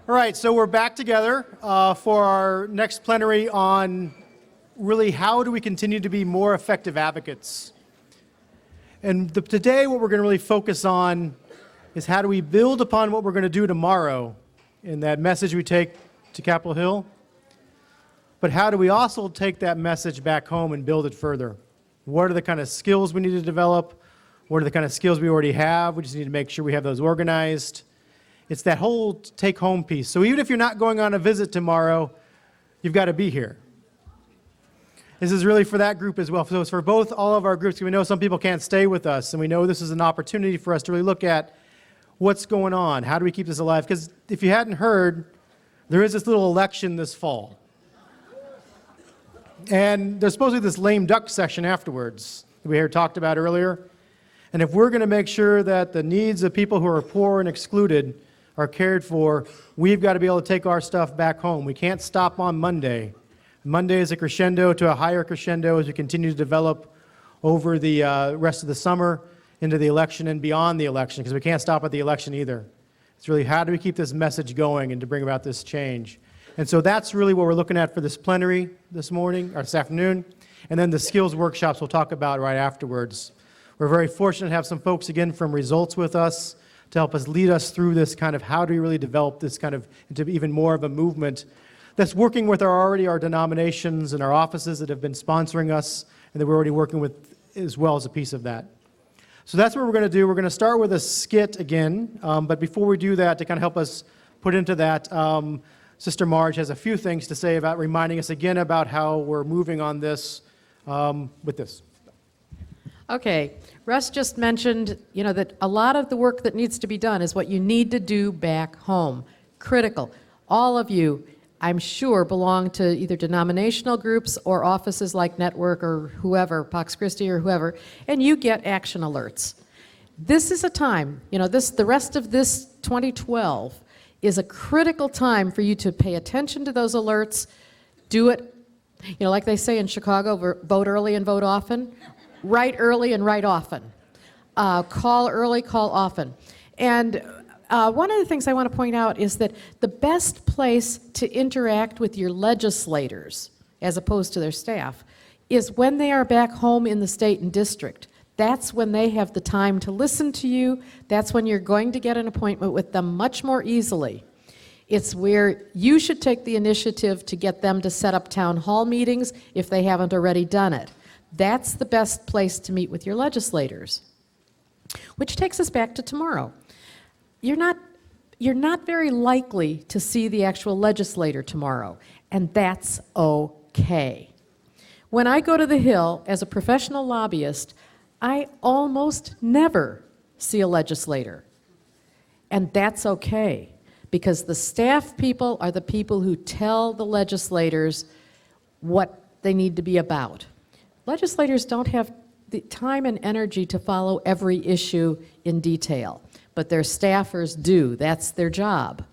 All right, so we're back together for our next plenary on really how do we continue to be more effective advocates. And today what we're going to really focus on is how do we build upon what we're going to do tomorrow in that message we take to Capitol Hill, but how do we also take that message back home and build it further? What are the kind of skills we need to develop? What are the kind of skills we already have? We just need to make sure we have those organized. It's that whole take-home piece. So even if you're not going on a visit tomorrow, you've got to be here. This is really for that group as well. So it's for all of our groups. We know some people can't stay with us, and we know this is an opportunity for us to really look at what's going on. How do we keep this alive? Because if you hadn't heard, there is this little election this fall. And there's supposed to be this lame duck session afterwards that we talked about earlier. And if we're going to make sure that the needs of people who are poor and excluded are cared for, we've got to be able to take our stuff back home. We can't stop on Monday. Monday is a crescendo to a higher crescendo as we continue to develop over the rest of the summer into the election and beyond the election, because we can't stop at the election either. It's really how do we keep this message going and to bring about this change. And so that's really what we're looking at for this plenary this morning, or this afternoon, and then the skills workshops we'll talk about right afterwards. We're very fortunate to have some folks again from Results with us to help us lead us through this kind of how do we really develop this kind of into even more of a movement that's working with our denominations and our offices that have been sponsoring us and that we're already working with as well as a piece of that. So that's what we're going to do. We're going to start with a skit again, but before we do that, to kind of help us put into that, Sister Marge has a few things to say about reminding us again about how we're moving on this with this. Okay, Russ just mentioned, that a lot of the work that needs to be done is what you need to do back home. Critical. All of you, I'm sure, belong to either denominational groups or offices like Network or whoever, Pax Christi or whoever, and you get action alerts. This is a time, the rest of this 2012 is a critical time for you to pay attention to those alerts, do it, like they say in Chicago, vote early and vote often. Write early and write often. Call early, call often. And one of the things I want to point out is that the best place to interact with your legislators, as opposed to their staff, is when they are back home in the state and district. That's when they have the time to listen to you. That's when you're going to get an appointment with them much more easily. It's where you should take the initiative to get them to set up town hall meetings if they haven't already done it. That's the best place to meet with your legislators. Which takes us back to tomorrow. You're not very likely to see the actual legislator tomorrow, and that's okay. When I go to the Hill as a professional lobbyist, I almost never see a legislator. And that's okay, because the staff people are the people who tell the legislators what they need to be about. Legislators don't have the time and energy to follow every issue in detail, but their staffers do. That's their job.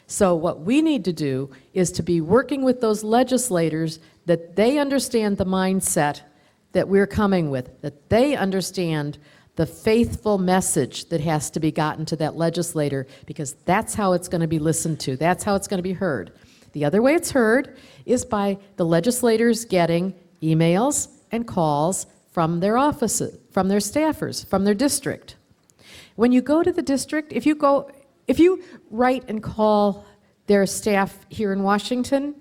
So what we need to do is to be working with those legislators that they understand the mindset that we're coming with, that they understand the faithful message that has to be gotten to that legislator, because that's how it's going to be listened to. That's how it's going to be heard. The other way it's heard is by the legislators getting emails and calls from their offices, from their staffers, from their district. When you go to the district, if you write and call their staff here in Washington,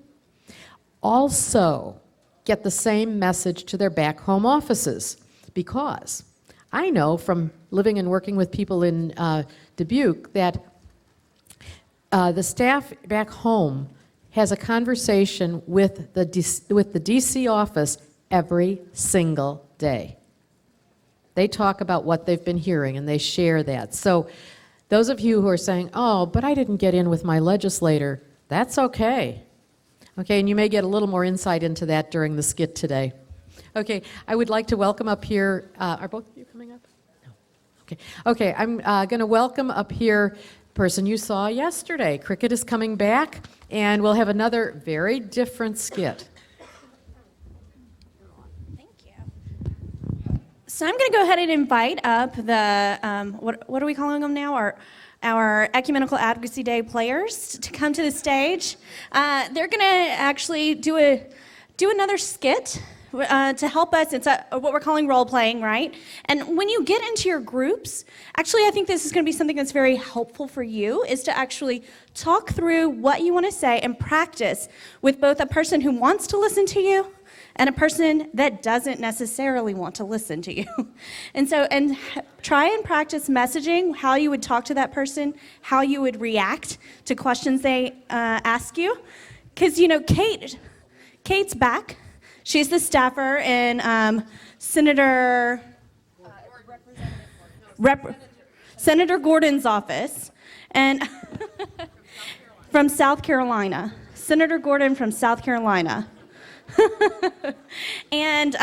also get the same message to their back home offices, because I know from living and working with people in Dubuque that the staff back home has a conversation with the DC office every single day. They talk about what they've been hearing and they share that. So those of you who are saying, oh, but I didn't get in with my legislator, that's okay. Okay, and you may get a little more insight into that during the skit today. Okay, I would like to welcome up here, are both of you coming up? No. Okay, I'm going to welcome up here person you saw yesterday. Cricket is coming back, and we'll have another very different skit. So I'm going to go ahead and invite up the, what are we calling them now? our Ecumenical Advocacy Day players to come to the stage. They're going to actually do another skit to help us. It's what we're calling role playing, right? And when you get into your groups, actually, I think this is going to be something that's very helpful for you, is to actually talk through what you want to say and practice with both a person who wants to listen to you and a person that doesn't necessarily want to listen to you. And try and practice messaging, how you would talk to that person, how you would react to questions they ask you. Because, Kate's back. She's the staffer in Senator Gordon's office, and from South Carolina. Senator Gordon from South Carolina. And,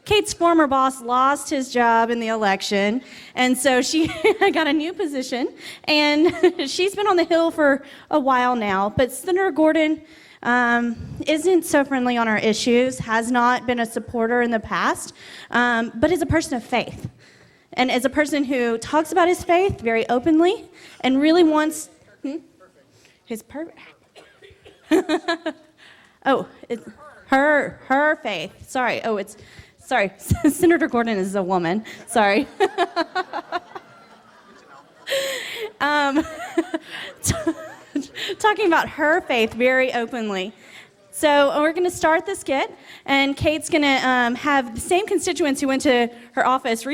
Kate's former boss lost his job in the election, and so she got a new position, and she's been on the Hill for a while now. But Senator Gordon isn't so friendly on our issues, has not been a supporter in the past, but is a person of faith, and is a person who talks about his faith very openly and really wants his it's her faith. Sorry. Sorry. Senator Gordon is a woman. Sorry. Talking about her faith very openly. So we're going to start the skit, and Kate's going to have the same constituents who went to her office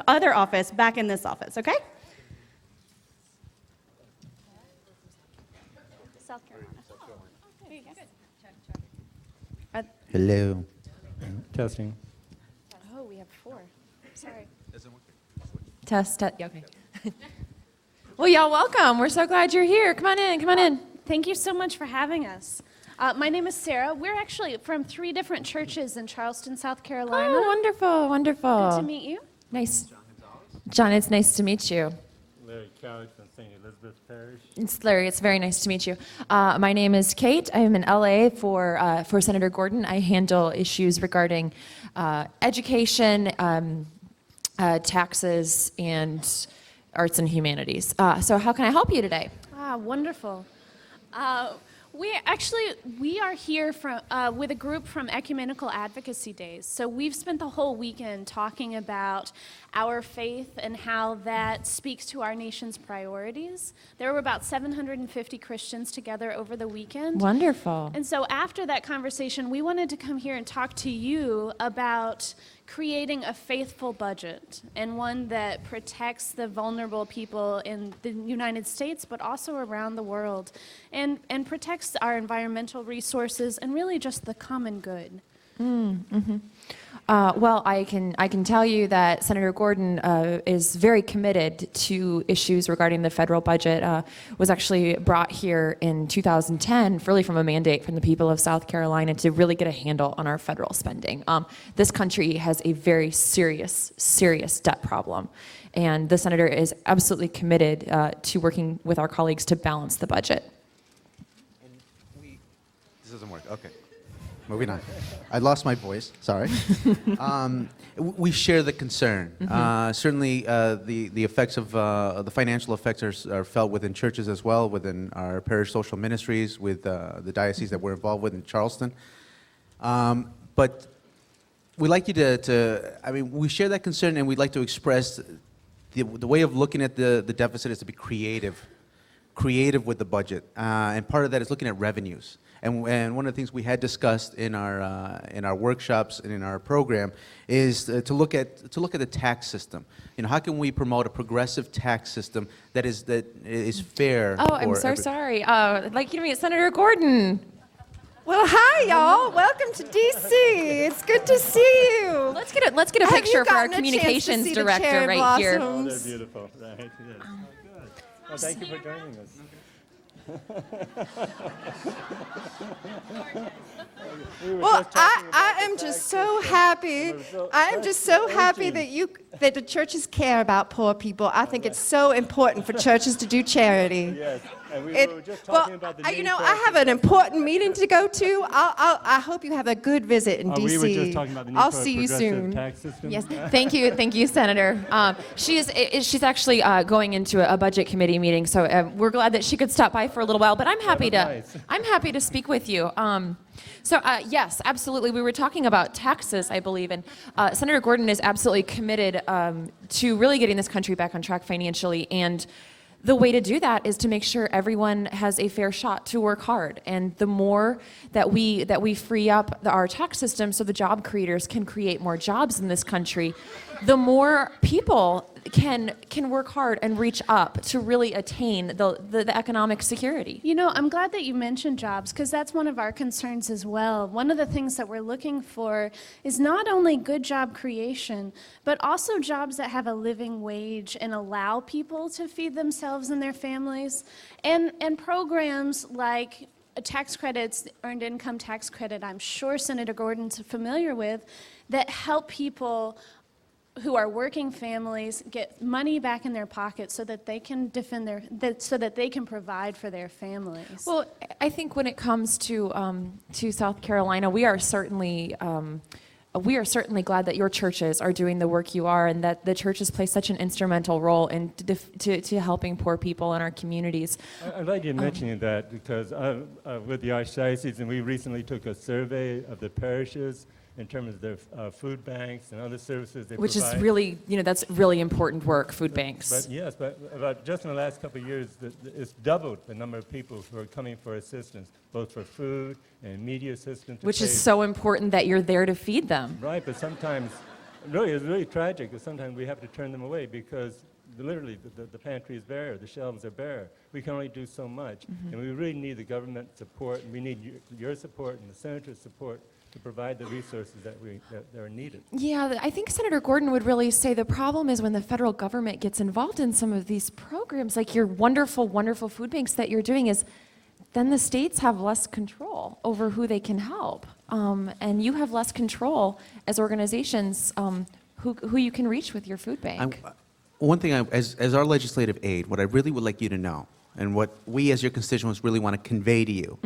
other office back in this office. Okay? South Carolina. There you go. Hello. Testing. Oh, we have 4. Sorry. Test. Yeah, okay. Well, y'all, welcome. We're so glad you're here. Come on in. Come on in. Thank you so much for having us. My name is Sarah. We're actually from 3 different churches in Charleston, South Carolina. Oh, wonderful, wonderful. Good to meet you. Nice. John, it's nice to meet you. Larry Couch from St. Elizabeth Parish. It's Larry. It's very nice to meet you. My name is Kate. I am in LA for Senator Gordon. I handle issues regarding education, taxes, and arts and humanities. So how can I help you today? Wonderful. We are here with a group from Ecumenical Advocacy Days. So we've spent the whole weekend talking about our faith and how that speaks to our nation's priorities. There were about 750 Christians together over the weekend. Wonderful. And so after that conversation, we wanted to come here and talk to you about creating a faithful budget, and one that protects the vulnerable people in the United States, but also around the world, and protects our environmental resources and really just the common good. Well, I can tell you that Senator Gordon is very committed to issues regarding the federal budget. Was actually brought here in 2010, really from a mandate from the people of South Carolina to really get a handle on our federal spending. This country has a very serious debt problem, and the senator is absolutely committed to working with our colleagues to balance the budget. This doesn't work. Okay. Moving on. I lost my voice. Sorry. We share the concern. Certainly, the effects of the financial effects are felt within churches as well, within our parish social ministries, with the diocese that we're involved with in Charleston. But we'd like you we share that concern, and we'd like to express the way of looking at the deficit is to be creative with the budget, and part of that is looking at revenues. And one of the things we had discussed in our workshops and in our program is to look at the tax system. How can we promote a progressive tax system that is fair? Oh, I'm so sorry. I'd like you to meet Senator Gordon. Well, hi, y'all. Welcome to D.C. It's good to see you. Let's get a picture for our communications director right here. Oh, they're beautiful. Right. Yes. Oh, good. Well, thank you for joining us. Well, I am just so happy. I am just so happy that the churches care about poor people. I think it's so important for churches to do charity. Yes, And we It- were just well, talking about the you need know, for I have an important meeting to go to. I hope you have a good visit in D.C. We were just talking about the need I'll for a see you progressive soon. tax system. Yes, thank you, Senator. She's actually going into a budget committee meeting, so we're glad that she could stop by for a little while. But I'm happy to nice. I'm happy to speak with you. Yes, absolutely. We were talking about taxes, I believe, and Senator Gordon is absolutely committed to really getting this country back on track financially. And the way to do that is to make sure everyone has a fair shot to work hard. And the more that we free up our tax system so the job creators can create more jobs in this country, the more people can work hard and reach up to really attain the economic security. You know, I'm glad that you mentioned jobs because that's one of our concerns as well. One of the things that we're looking for is not only good job creation, but also jobs that have a living wage and allow people to feed themselves and their families, and programs like tax credits, earned income tax credit, I'm sure Senator Gordon's familiar with, that help people who are working families get money back in their pockets so that they can so that they can provide for their families. Well, I think when it comes to South Carolina, we are certainly glad that your churches are doing the work you are, and that the churches play such an instrumental role in to helping poor people in our communities. I'm glad you're mentioning that because with the Archdiocese, and we recently took a survey of the parishes in terms of their food banks and other services they Which provide. is really, that's really important work, food banks. But yes, but about just in the last couple of years, it's doubled the number of people who are coming for assistance, both for food and media assistance. Which is so important that you're there to feed them. Right, but sometimes, really, it's really tragic because sometimes we have to turn them away because literally the pantry is bare, the shelves are bare. We can only do so much. And we really need the government support, and we need your support and the senator's support to provide the resources that are needed. Yeah, I think Senator Gordon would really say the problem is when the federal government gets involved in some of these programs, like your wonderful, wonderful food banks that you're doing, is then the states have less control over who they can help. And you have less control as organizations who you can reach with your food bank. One thing, as our legislative aide, what I really would like you to know, and what we as your constituents really want to convey to you,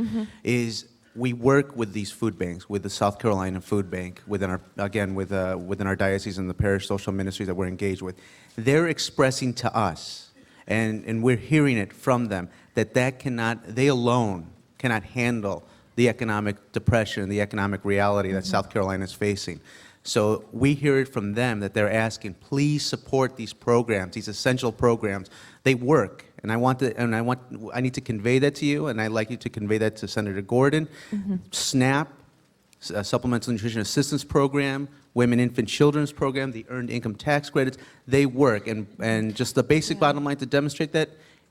is we work with these food banks, with the South Carolina Food Bank, within our diocese and the parish social ministries that we're engaged with. They're expressing to us, and we're hearing it from them, that they alone cannot handle the economic depression, the economic reality that South Carolina is facing. So we hear it from them that they're asking, please support these programs, these essential programs. They work, and I need to convey that to you, and I'd like you to convey that to Senator Gordon. SNAP, Supplemental Nutrition Assistance Program, Women, Infant, Children's Program, the Earned Income Tax Credits, they work. And just the basic bottom line to demonstrate that,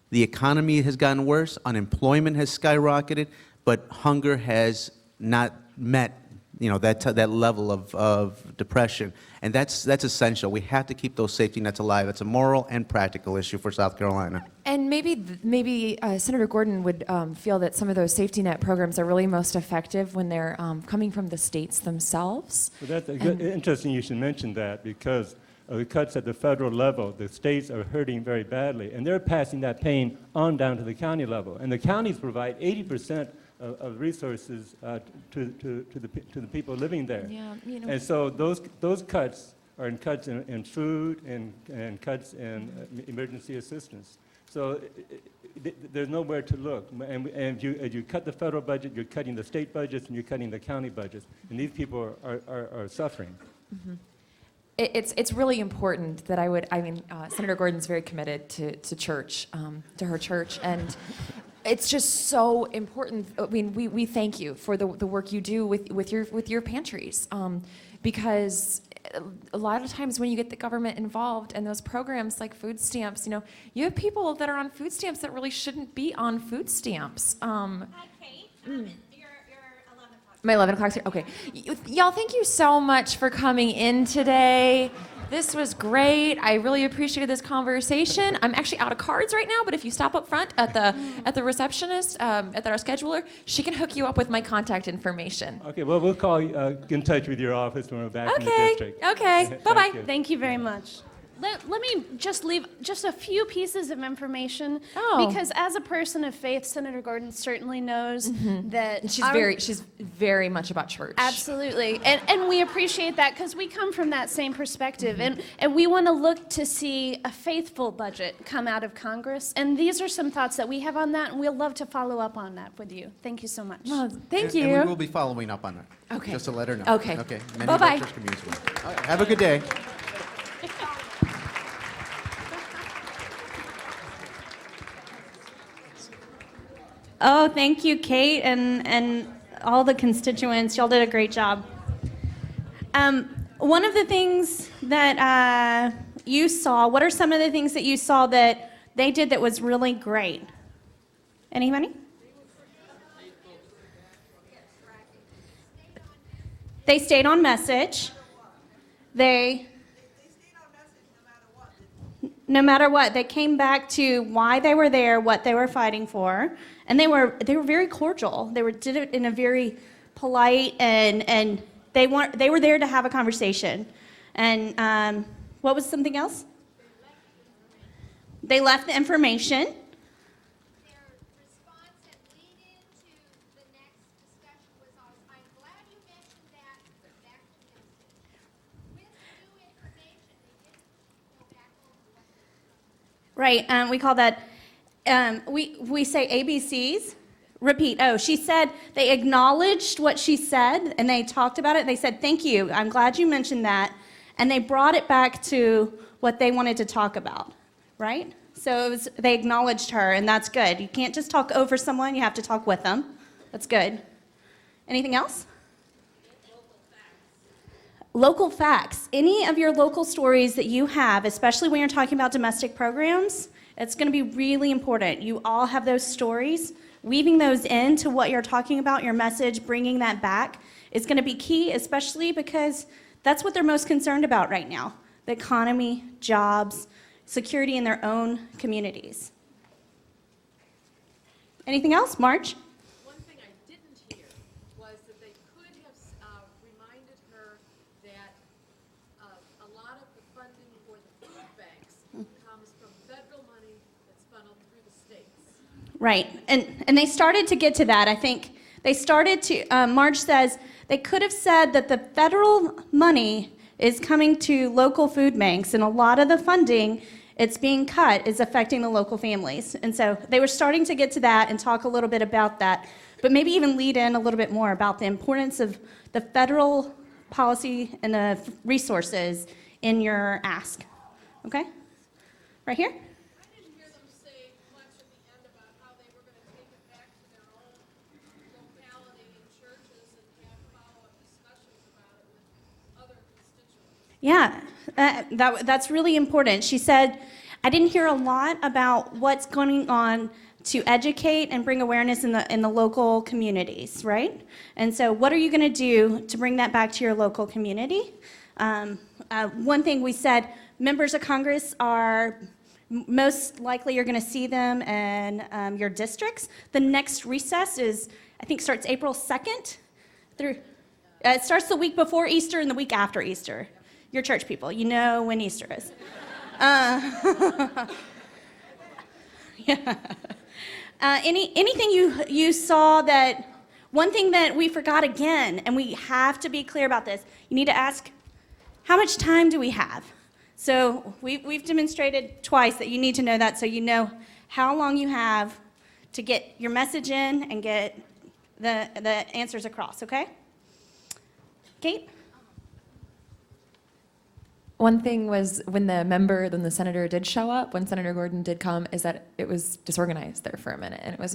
the economy has gotten worse, unemployment has skyrocketed, but hunger has not met that level of depression, and that's essential. We have to keep those safety nets alive. That's a moral and practical issue for South Carolina. And maybe Senator Gordon would feel that some of those safety net programs are really most effective when they're coming from the states themselves. Well, that's interesting you should mention that because of the cuts at the federal level. The states are hurting very badly, and they're passing that pain on down to the county level. And the counties provide 80% of resources to the people living there. Yeah, And so those cuts are cuts in food and cuts in emergency assistance. So there's nowhere to look. And as you cut the federal budget, you're cutting the state budgets and you're cutting the county budgets. And these people are suffering. It's really important that Senator Gordon's very committed to church, to her church, and it's just so important. I mean, we thank you for the work you do with your pantries, because a lot of times when you get the government involved and those programs like food stamps, you have people that are on food stamps that really shouldn't be on food stamps. Hi, Kate. You're 11 o'clock. My 11 o'clock's here. Okay. Y'all, thank you so much for coming in today. This was great. I really appreciated this conversation. I'm actually out of cards right now, but if you stop up front at the receptionist, at our scheduler, she can hook you up with my contact information. Okay, well, we'll call you, get in touch with your office when we're back in the district. Okay. Bye-bye. you. Thank you very much. Let me just leave just a few pieces of information, Oh. because as a person of faith, Senator Gordon certainly knows that And our- she's very much about church. Absolutely. And we appreciate that because we come from that same perspective. And we want to look to see a faithful budget come out of Congress. And these are some thoughts that we have on that, and we'll love to follow up on that with you. Thank you so much. Well, thank you. And we will be following up on that. Okay. Just to let her know. Okay. Okay. Many Bye-bye. of our church communities will. All right, have a good day. Oh, thank you, Kate, and all the constituents. Y'all did a great job. One of the things that you saw, what are some of the things that you saw that they did that was really great? Anybody? They stayed on message. No matter what, they came back to why they were there, what they were fighting for, and they were very cordial. They did it in a very polite and they were there to have a conversation. And what was something else? They left the information. Their response and lead into the next discussion was I'm glad you mentioned that back to message. With new information, they didn't go back over what they Right, we call that, we say ABCs. Repeat. Oh, she said they acknowledged what she said and they talked about it. They said, thank you, I'm glad you mentioned that. And they brought it back to what they wanted to talk about, right? So they acknowledged her, and that's good. You can't just talk over someone, you have to talk with them. That's good. Anything else? Local facts. Any of your local stories that you have, especially when you're talking about domestic programs, it's going to be really important. You all have those stories. Weaving those into what you're talking about, your message, bringing that back is going to be key, especially because that's what they're most concerned about right now. The economy, jobs, security in their own communities. Anything else, Marge? One thing I didn't hear was that they could have reminded her that a lot of the funding for the food banks comes from federal money that's funneled through the states. Right, and they started to get to that. I think they started to, Marge says, they could have said that the federal money is coming to local food banks, and a lot of the funding it's being cut is affecting the local families. And so they were starting to get to that and talk a little bit about that, but maybe even lead in a little bit more about the importance of the federal policy and the resources in your ask. Okay? Right here? I didn't hear them say much at the end about how they were going to take it back to their own locality and churches and have follow-up discussions about it with other constituents. Yeah, that's really important. She said, I didn't hear a lot about what's going on to educate and bring awareness in the local communities, right? And so what are you going to do to bring that back to your local community? One thing we said, members of Congress are most likely you're going to see them in your districts. The next recess is, I think, starts April 2nd through, it starts the week before Easter and the week after Easter. You're church people, you know when Easter is. Yeah. Anything you saw that, one thing that we forgot again, and we have to be clear about this, you need to ask, how much time do we have? So we've demonstrated twice that you need to know that, so you know how long you have to get your message in and get the answers across, okay? Kate? One thing was when the senator did show up, when Senator Gordon did come, is that it was disorganized there for a minute, and it was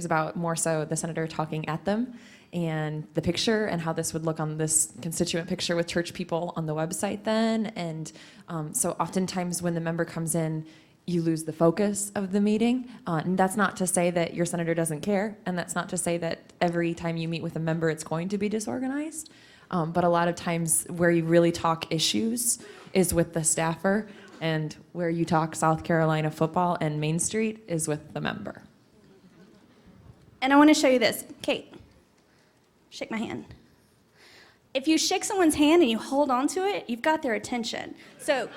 about more so the senator talking at them, and the picture and how this would look on this constituent picture with church people on the website then, and so oftentimes when the member comes in, you lose the focus of the meeting, and that's not to say that your senator doesn't care, and that's not to say that every time you meet with a member it's going to be disorganized. But a lot of times where you really talk issues is with the staffer, and where you talk South Carolina football and Main Street is with the member. And I want to show you this. Kate, shake my hand. If you shake someone's hand and you hold on to it, you've got their attention. So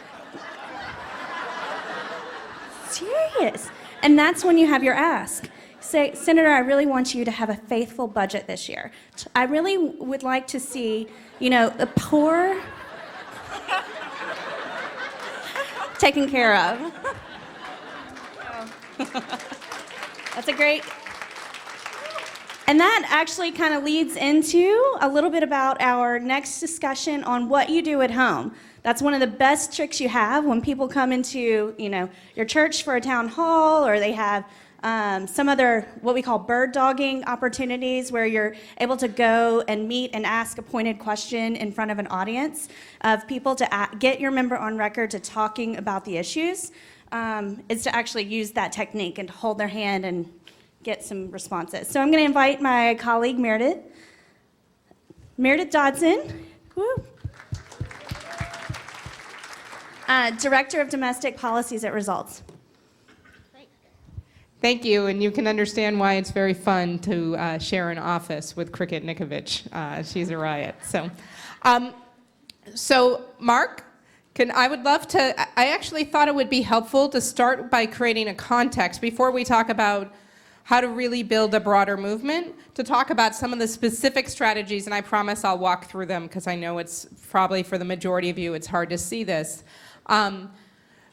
serious. And that's when you have your ask. Say, Senator, I really want you to have a faithful budget this year. I really would like to see, the poor taken care of. That's a great... And that actually kind of leads into a little bit about our next discussion on what you do at home. That's one of the best tricks you have when people come into, your church for a town hall, or they have some other, what we call bird dogging opportunities, where you're able to go and meet and ask a pointed question in front of an audience of people to get your member on record to talking about the issues, is to actually use that technique and to hold their hand and get some responses. So I'm going to invite my colleague, Meredith Dodson, Director of Domestic Policies at Results. Thank you, and you can understand why it's very fun to share an office with Cricket Nicovich. She's a riot. So Mark, I would love to, I actually thought it would be helpful to start by creating a context before we talk about how to really build a broader movement, to talk about some of the specific strategies, and I promise I'll walk through them because I know it's probably for the majority of you, it's hard to see this.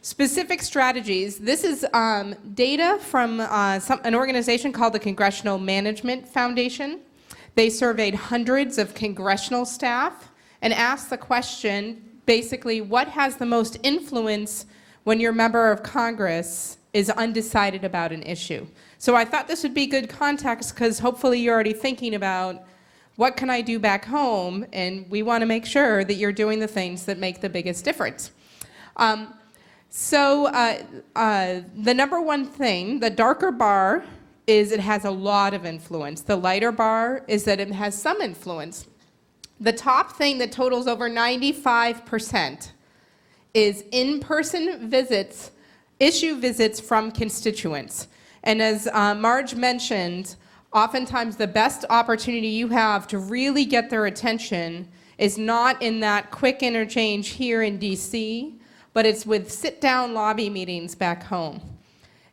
Specific strategies. This is data from an organization called the Congressional Management Foundation. They surveyed hundreds of congressional staff and asked the question, basically, what has the most influence when your member of Congress is undecided about an issue? So I thought this would be good context because hopefully you're already thinking about what can I do back home, and we want to make sure that you're doing the things that make the biggest difference. The number one thing, the darker bar, is it has a lot of influence. The lighter bar is that it has some influence. The top thing that totals over 95% is in-person visits, issue visits from constituents. And as Marge mentioned, oftentimes the best opportunity you have to really get their attention is not in that quick interchange here in DC, but it's with sit-down lobby meetings back home.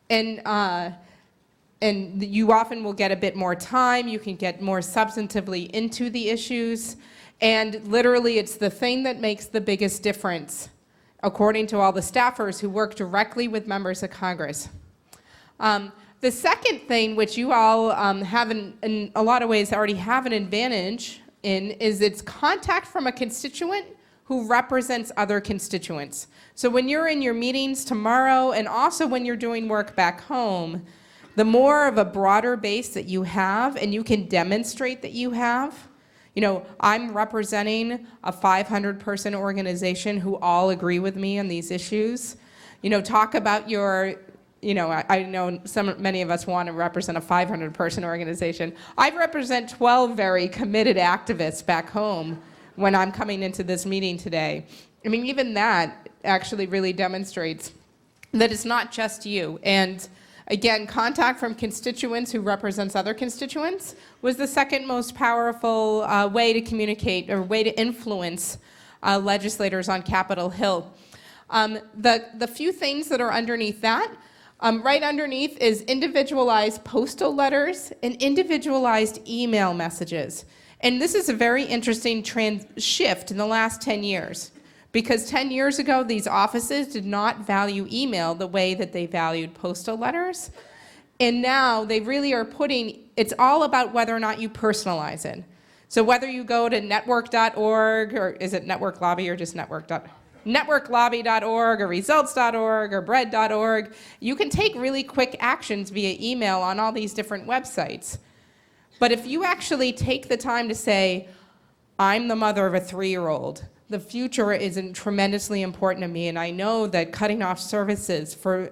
And you often will get a bit more time, you can get more substantively into the issues, and literally it's the thing that makes the biggest difference, according to all the staffers who work directly with members of Congress. The second thing, which you all have in a lot of ways already have an advantage in, is it's contact from a constituent who represents other constituents. So when you're in your meetings tomorrow, and also when you're doing work back home, the more of a broader base that you have, and you can demonstrate that you have. I'm representing a 500-person organization who all agree with me on these issues. Talk about your... I know many of us want to represent a 500-person organization. I represent 12 very committed activists back home when I'm coming into this meeting today. I mean, even that actually really demonstrates that it's not just you. And again, contact from constituents who represents other constituents was the second most powerful way to communicate or way to influence legislators on Capitol Hill. The few things that are underneath that, right underneath is individualized postal letters and individualized email messages. And this is a very interesting shift in the last 10 years. Because 10 years ago, these offices did not value email the way that they valued postal letters. And now they really are it's all about whether or not you personalize it. So whether you go to network.org, or is it Network Lobby or just networklobby.org or results.org or bread.org, you can take really quick actions via email on all these different websites. But if you actually take the time to say, I'm the mother of a 3-year-old, the future is tremendously important to me, and I know that cutting off services for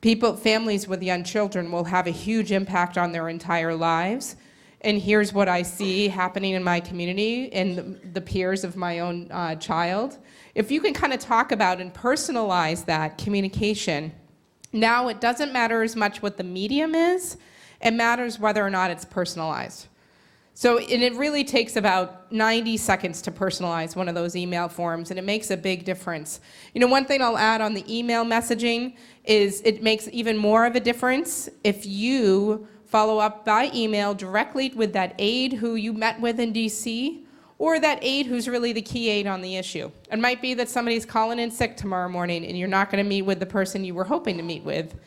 families with young children will have a huge impact on their entire lives. And here's what I see happening in my community and the peers of my own child. If you can kind of talk about and personalize that communication, now it doesn't matter as much what the medium is, it matters whether or not it's personalized. So, and it really takes about 90 seconds to personalize one of those email forms, and it makes a big difference. You know, one thing I'll add on the email messaging is it makes even more of a difference if you follow up by email directly with that aide who you met with in DC, or that aide who's really the key aide on the issue. It might be that somebody's calling in sick tomorrow morning and you're not going to meet with the person you were hoping to meet with,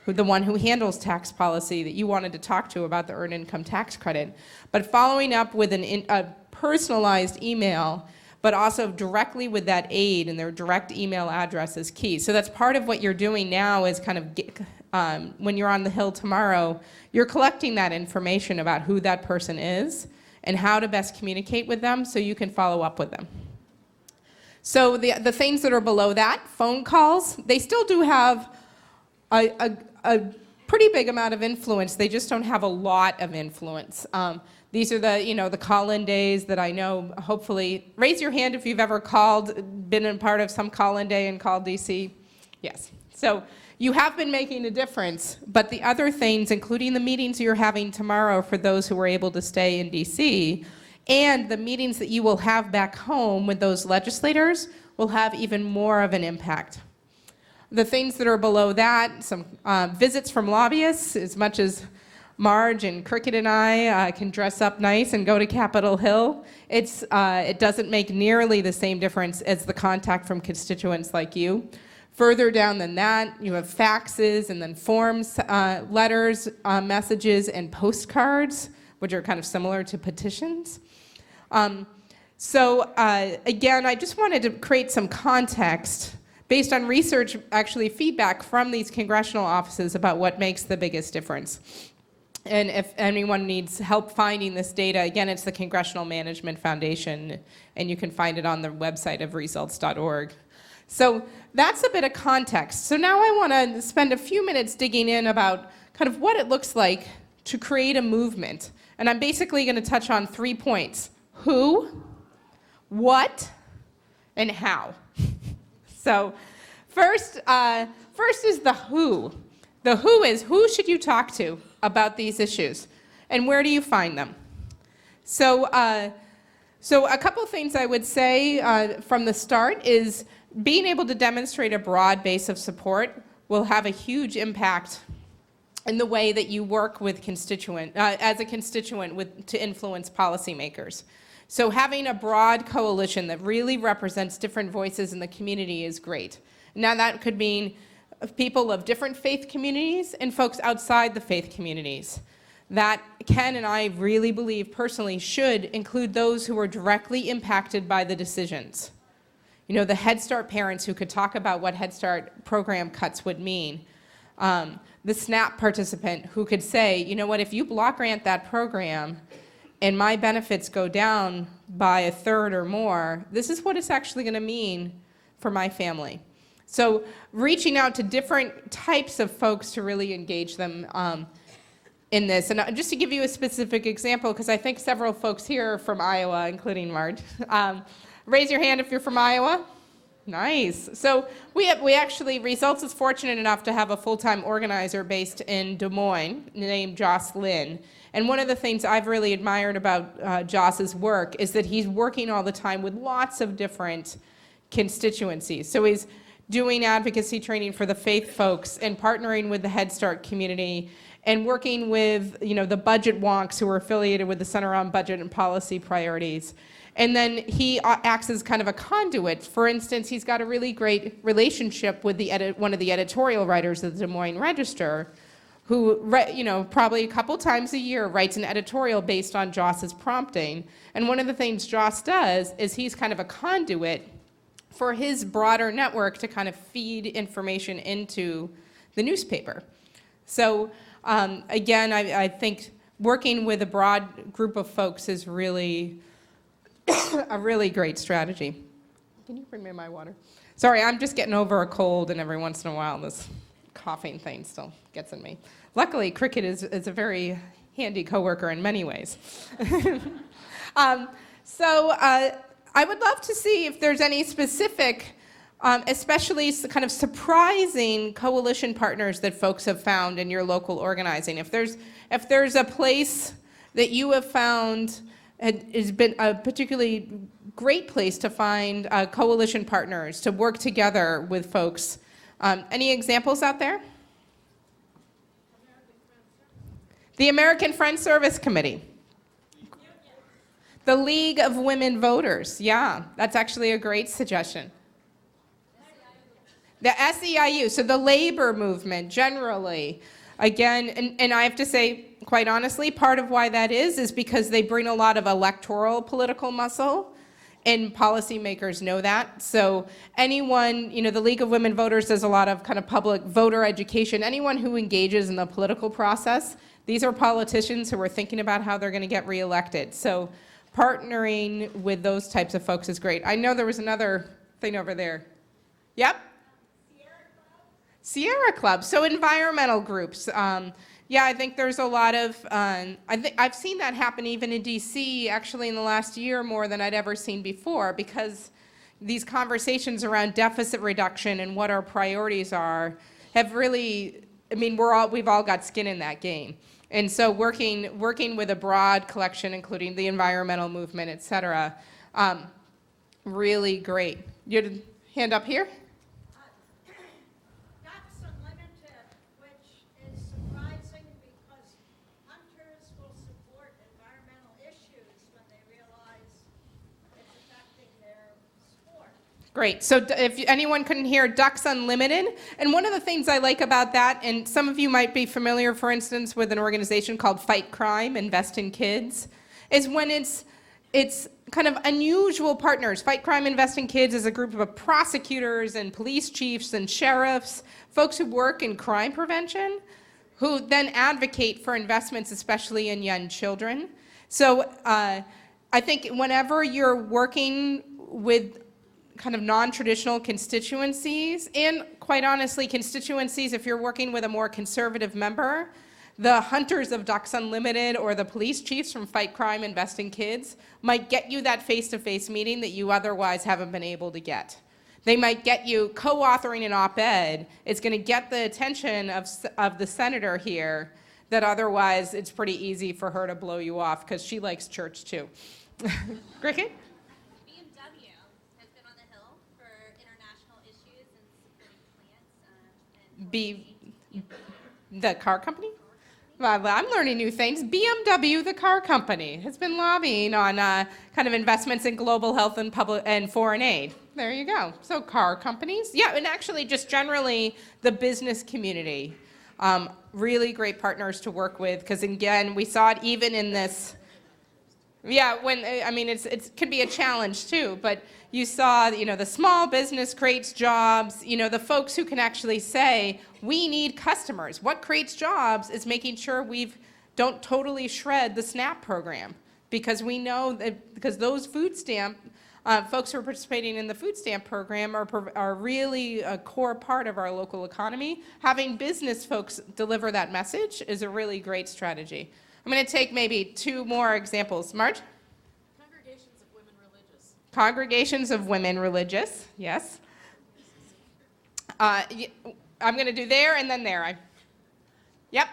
the one who handles tax policy that you wanted to talk to about the earned income tax credit. But following up with a personalized email, but also directly with that aide and their direct email address is key. So that's part of what you're doing now is kind of when you're on the Hill tomorrow, you're collecting that information about who that person is and how to best communicate with them so you can follow up with them. So the things that are below that, phone calls, they still do have a pretty big amount of influence. They just don't have a lot of influence. These are the call-in days that I know, hopefully, raise your hand if you've ever been a part of some call-in day and called DC. Yes. So you have been making a difference, but the other things, including the meetings you're having tomorrow for those who were able to stay in DC, and the meetings that you will have back home with those legislators will have even more of an impact. The things that are below that, some visits from lobbyists, as much as Marge and Cricket and I can dress up nice and go to Capitol Hill, it doesn't make nearly the same difference as the contact from constituents like you. Further down than that, you have faxes and then forms, letters, messages, and postcards, which are kind of similar to petitions. So again, I just wanted to create some context based on research, actually feedback from these congressional offices about what makes the biggest difference. And if anyone needs help finding this data, again, it's the Congressional Management Foundation, and you can find it on the website of results.org. So that's a bit of context. So now I want to spend a few minutes digging in about kind of what it looks like to create a movement. And I'm basically going to touch on 3 points: who, what, and how. So first is the who. The who is, who should you talk to about these issues, and where do you find them? So a couple of things I would say from the start is being able to demonstrate a broad base of support will have a huge impact in the way that you work with as a constituent to influence policymakers. So having a broad coalition that really represents different voices in the community is great. Now that could mean people of different faith communities and folks outside the faith communities. That Ken and I really believe personally should include those who are directly impacted by the decisions. You know, the Head Start parents who could talk about what Head Start program cuts would mean. The SNAP participant who could say, you know what, if you block grant that program, and my benefits go down by 1/3 or more, this is what it's actually going to mean for my family. So reaching out to different types of folks to really engage them in this. And just to give you a specific example, because I think several folks here are from Iowa, including Marge. Raise your hand if you're from Iowa. Nice. So we actually, Results is fortunate enough to have a full-time organizer based in Des Moines named Joss Lynn. And one of the things I've really admired about Joss's work is that he's working all the time with lots of different constituencies. So he's doing advocacy training for the faith folks and partnering with the Head Start community and working with, the budget wonks who are affiliated with the Center on Budget and Policy Priorities. And then he acts as kind of a conduit. For instance, he's got a really great relationship with one of the editorial writers of the Des Moines Register, who, probably a couple times a year writes an editorial based on Joss's prompting. And one of the things Joss does is he's kind of a conduit for his broader network to kind of feed information into the newspaper. So again, I think working with a broad group of folks is really a really great strategy. Can you bring me my water? Sorry, I'm just getting over a cold, and every once in a while this coughing thing still gets in me. Luckily, Cricket is a very handy coworker in many ways. So I would love to see if there's any specific, especially kind of surprising coalition partners that folks have found in your local organizing. If there's a place that you have found has been a particularly great place to find coalition partners, to work together with folks? Any examples out there? The American Friends Service Committee. The League of Women Voters. Yeah, that's actually a great suggestion. The SEIU, so the labor movement generally. Again, and I have to say, quite honestly, part of why that is because they bring a lot of electoral political muscle, and policymakers know that. So anyone, the League of Women Voters does a lot of kind of public voter education. Anyone who engages in the political process, these are politicians who are thinking about how they're going to get reelected. So partnering with those types of folks is great. I know there was another thing over there. Yep. Sierra Club, so environmental groups. Yeah, I think there's a lot of, I've seen that happen even in DC actually in the last year more than I'd ever seen before, because these conversations around deficit reduction and what our priorities are have really, we've all got skin in that game. And so working with a broad collection, including the environmental movement, et cetera, really great. You had a hand up here? Great. So if anyone couldn't hear, Ducks Unlimited. And one of the things I like about that, and some of you might be familiar, for instance, with an organization called Fight Crime, Invest in Kids, is when it's kind of unusual partners. Fight Crime, Invest in Kids is a group of prosecutors and police chiefs and sheriffs, folks who work in crime prevention, who then advocate for investments, especially in young children. So I think whenever you're working with kind of non-traditional constituencies, and quite honestly, constituencies, if you're working with a more conservative member, the hunters of Ducks Unlimited or the police chiefs from Fight Crime, Invest in Kids might get you that face-to-face meeting that you otherwise haven't been able to get. They might get you co-authoring an op-ed. It's going to get the attention of the senator here that otherwise it's pretty easy for her to blow you off because she likes church too. Cricket? The car company? Well, I'm learning new things. BMW, the car company, has been lobbying on kind of investments in global health and public and foreign aid. There you go. So car companies. Yeah, and actually just generally the business community. Really great partners to work with, because again, we saw it even in this. Yeah, it can be a challenge too, but you saw, the small business creates jobs, the folks who can actually say, we need customers. What creates jobs is making sure we don't totally shred the SNAP program, because we know that, because those food stamp, folks who are participating in the food stamp program are really a core part of our local economy. Having business folks deliver that message is a really great strategy. I'm going to take maybe two more examples. Marge? Congregations of women religious. Congregations of women religious, yes. I'm going to do there and then there. Yep.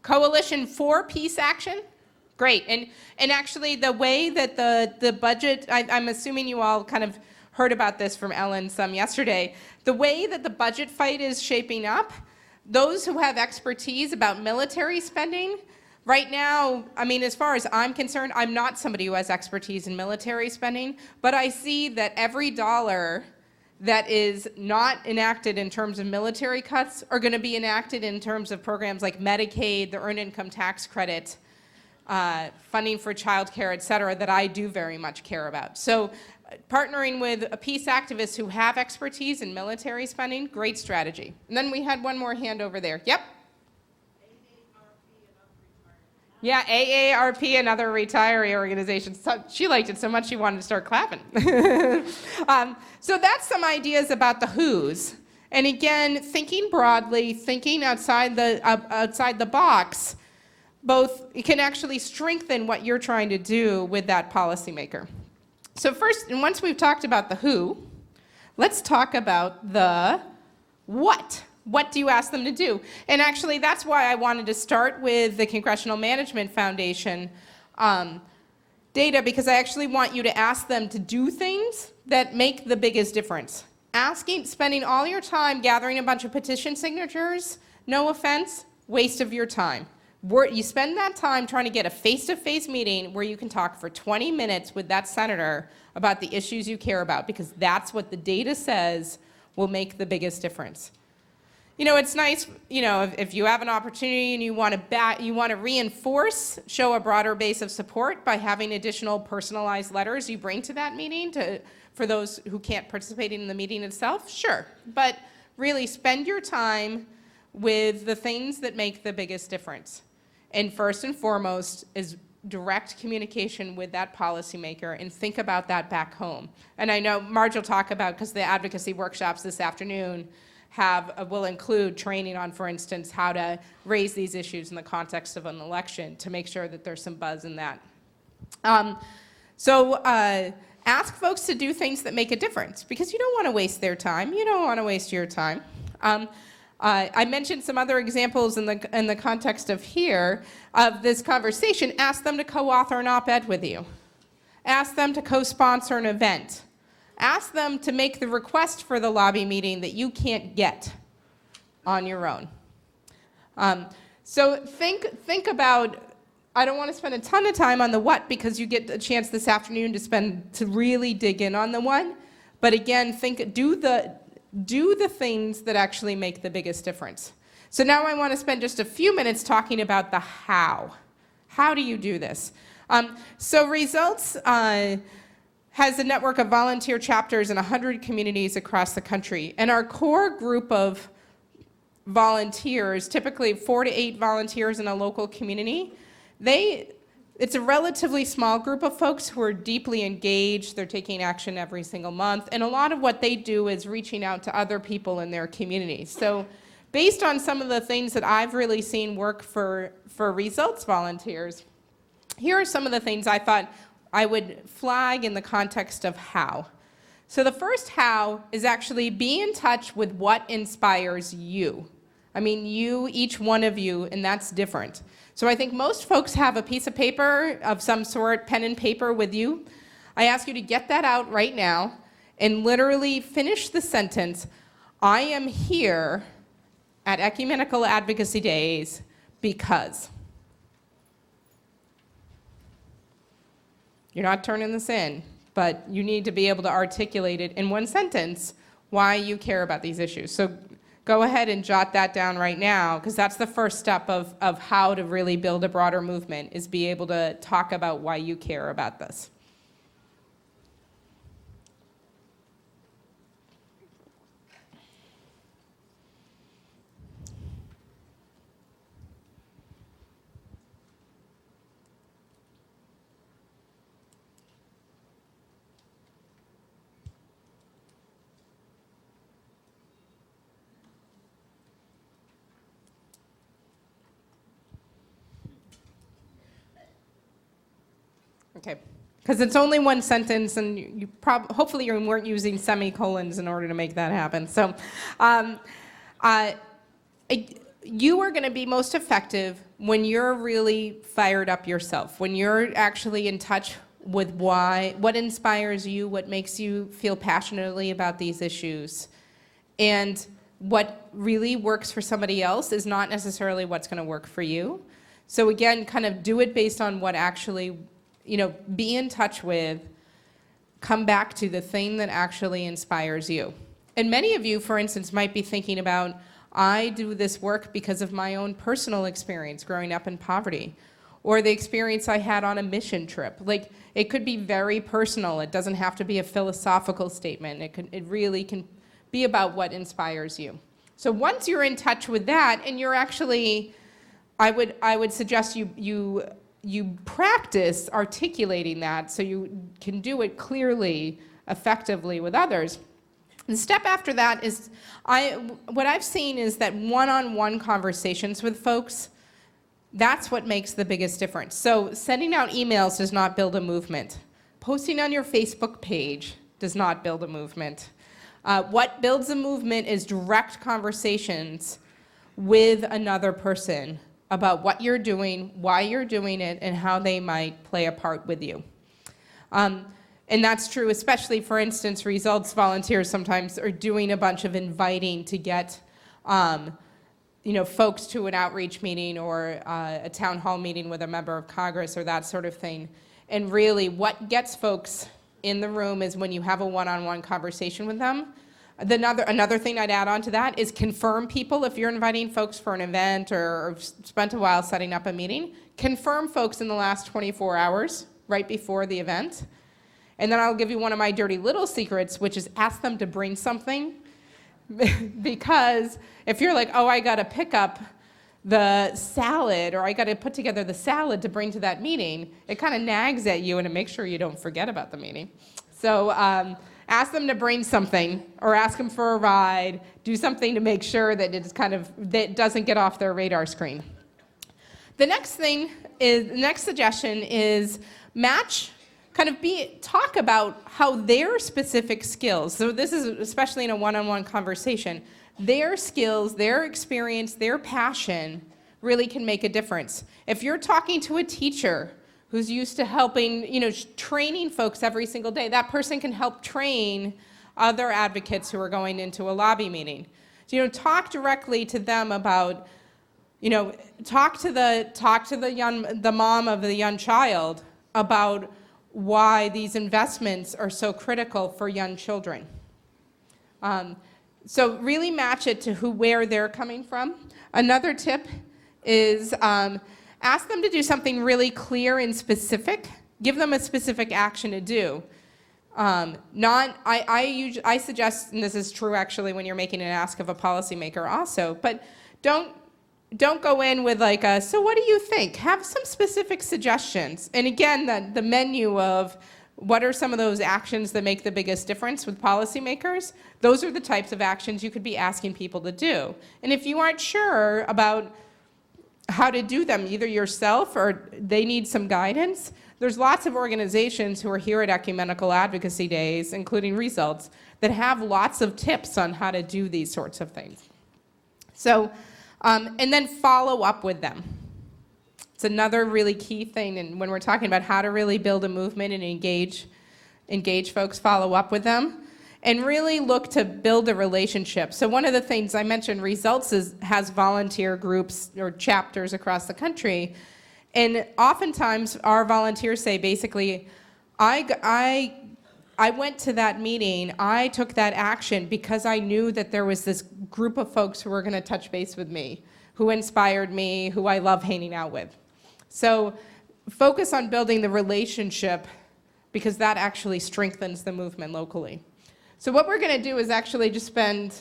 Coalition for Peace Action. Great. And actually the way that the budget, I'm assuming you all kind of heard about this from Ellen some yesterday, the way that the budget fight is shaping up, those who have expertise about military spending, right now, as far as I'm concerned, I'm not somebody who has expertise in military spending, but I see that every dollar that is not enacted in terms of military cuts are going to be enacted in terms of programs like Medicaid, the Earned Income Tax Credit, funding for childcare, et cetera, that I do very much care about. So partnering with peace activists who have expertise in military spending, great strategy. And then we had one more hand over there. Yep. Yeah, AARP and other retiree organizations. So she liked it so much she wanted to start clapping. So that's some ideas about the who's. And again, thinking broadly, thinking outside the box, both it can actually strengthen what you're trying to do with that policymaker. So first, and once we've talked about the who, let's talk about the what. What do you ask them to do? And actually, that's why I wanted to start with the Congressional Management Foundation data, because I actually want you to ask them to do things that make the biggest difference. Spending all your time gathering a bunch of petition signatures, no offense, waste of your time. You spend that time trying to get a face-to-face meeting where you can talk for 20 minutes with that senator about the issues you care about, because that's what the data says will make the biggest difference. You know, it's nice, you know, if you have an opportunity and you want to reinforce, show a broader base of support by having additional personalized letters you bring to that meeting for those who can't participate in the meeting itself, sure. But really spend your time with the things that make the biggest difference. And first and foremost is direct communication with that policymaker, and think about that back home. And I know Marge will talk about, because the advocacy workshops this afternoon will include training on, for instance, how to raise these issues in the context of an election to make sure that there's some buzz in that. Ask folks to do things that make a difference, because you don't want to waste their time. You don't want to waste your time. I mentioned some other examples in the context of this conversation. Ask them to co-author an op-ed with you. Ask them to co-sponsor an event. Ask them to make the request for the lobby meeting that you can't get on your own. So think about, I don't want to spend a ton of time on the what, because you get a chance this afternoon to really dig in on the what. But again, do the things that actually make the biggest difference. So now I want to spend just a few minutes talking about the how. How do you do this? So Results has a network of volunteer chapters in 100 communities across the country. And our core group of volunteers, typically 4 to 8 volunteers in a local community, it's a relatively small group of folks who are deeply engaged. They're taking action every single month. And a lot of what they do is reaching out to other people in their community. So based on some of the things that I've really seen work for Results volunteers, here are some of the things I thought I would flag in the context of how. So the first how is actually be in touch with what inspires you. I mean, each one of you, and that's different. So I think most folks have a piece of paper of some sort, pen and paper with you. I ask you to get that out right now and literally finish the sentence, I am here at Ecumenical Advocacy Days because. You're not turning this in, but you need to be able to articulate it in one sentence why you care about these issues. So go ahead and jot that down right now, because that's the first step of how to really build a broader movement, is be able to talk about why you care about this. Okay, because it's only one sentence, and hopefully you weren't using semicolons in order to make that happen. So you are going to be most effective when you're really fired up yourself, when you're actually in touch with what inspires you, what makes you feel passionately about these issues. And what really works for somebody else is not necessarily what's going to work for you. So again, kind of do it based on what actually, be in touch with, come back to the thing that actually inspires you. And many of you, for instance, might be thinking about, I do this work because of my own personal experience growing up in poverty, or the experience I had on a mission trip. Like, it could be very personal. It doesn't have to be a philosophical statement. It really can be about what inspires you. So once you're in touch with that, and you're actually, I would suggest you practice articulating that so you can do it clearly, effectively with others. The step after that is, what I've seen is that one-on-one conversations with folks, that's what makes the biggest difference. So sending out emails does not build a movement. Posting on your Facebook page does not build a movement. What builds a movement is direct conversations with another person about what you're doing, why you're doing it, and how they might play a part with you. And that's true, especially, for instance, results volunteers sometimes are doing a bunch of inviting to get folks to an outreach meeting or a town hall meeting with a member of Congress or that sort of thing. And really, what gets folks in the room is when you have a one-on-one conversation with them. Another thing I'd add on to that is confirm people. If you're inviting folks for an event or spent a while setting up a meeting, confirm folks in the last 24 hours right before the event. And then I'll give you one of my dirty little secrets, which is ask them to bring something. Because if you're like, oh, I got to pick up the salad, or I got to put together the salad to bring to that meeting, it kind of nags at you and it makes sure you don't forget about the meeting. So ask them to bring something, or ask them for a ride, do something to make sure that that doesn't get off their radar screen. The next suggestion is talk about how their specific skills, so this is especially in a one-on-one conversation, their skills, their experience, their passion really can make a difference. If you're talking to a teacher who's used to helping, training folks every single day, that person can help train other advocates who are going into a lobby meeting. So, talk directly to them about, talk to the mom of the young child about why these investments are so critical for young children. So really match it to where they're coming from. Another tip is ask them to do something really clear and specific. Give them a specific action to do. I suggest, and this is true actually when you're making an ask of a policymaker also, but don't go in with so what do you think? Have some specific suggestions. And again, the menu of what are some of those actions that make the biggest difference with policymakers? Those are the types of actions you could be asking people to do. And if you aren't sure about how to do them, either yourself or they need some guidance, there's lots of organizations who are here at Ecumenical Advocacy Days, including Results, that have lots of tips on how to do these sorts of things. So, and then follow up with them. It's another really key thing, and when we're talking about how to really build a movement and engage folks, follow up with them, and really look to build a relationship. So one of the things I mentioned, Results has volunteer groups or chapters across the country, and oftentimes our volunteers say basically, I went to that meeting, I took that action because I knew that there was this group of folks who were going to touch base with me, who inspired me, who I love hanging out with. So focus on building the relationship because that actually strengthens the movement locally. So what we're going to do is actually just spend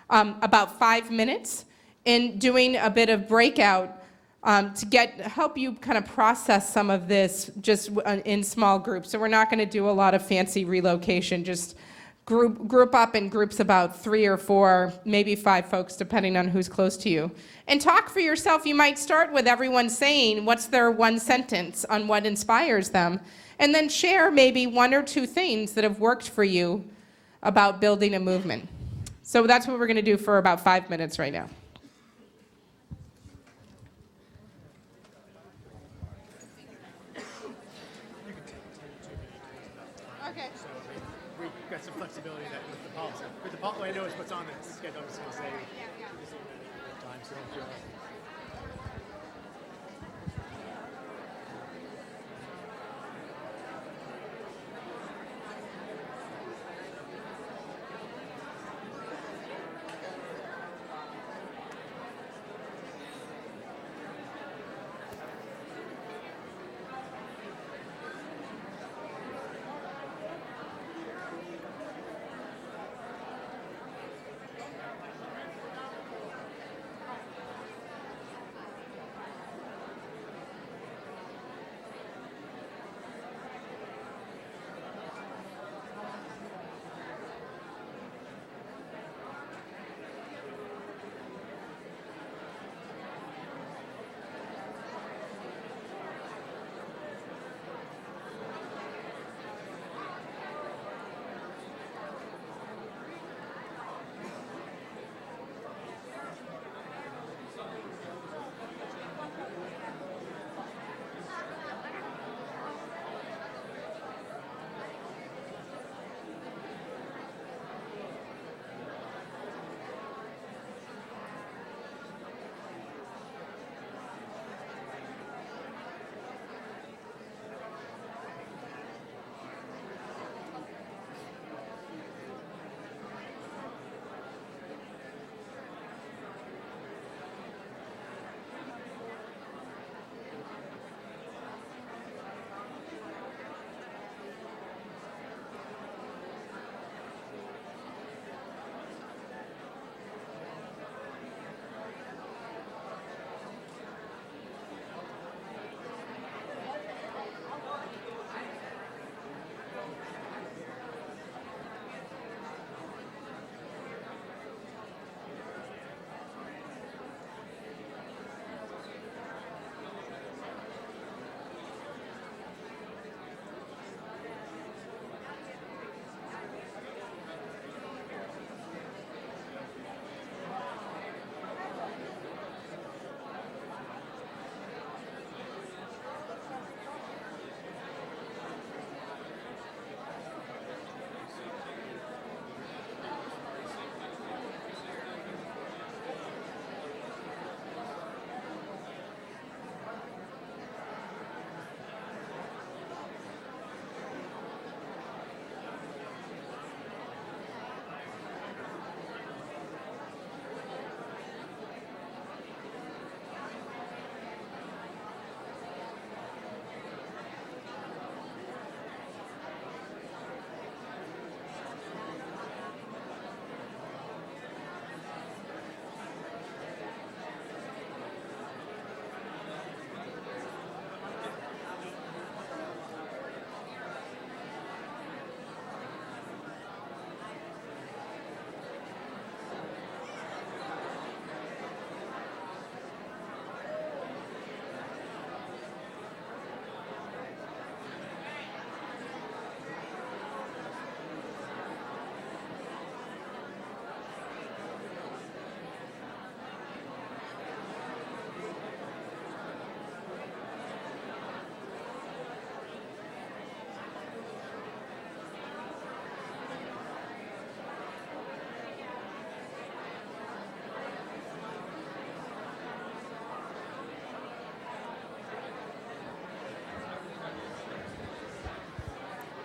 about 5 minutes in doing a bit of breakout to help you kind of process some of this just in small groups. So we're not going to do a lot of fancy relocation, just group up in groups about 3 or 4, maybe 5 folks, depending on who's close to you. And talk for yourself. You might start with everyone saying what's their one sentence on what inspires them, and then share maybe 1 or 2 things that have worked for you about building a movement. So that's what we're going to do for about 5 minutes right now. Okay. So we've got some flexibility with the policy. With the policy, I know it's what's on the schedule. I was going to say time, so don't feel like.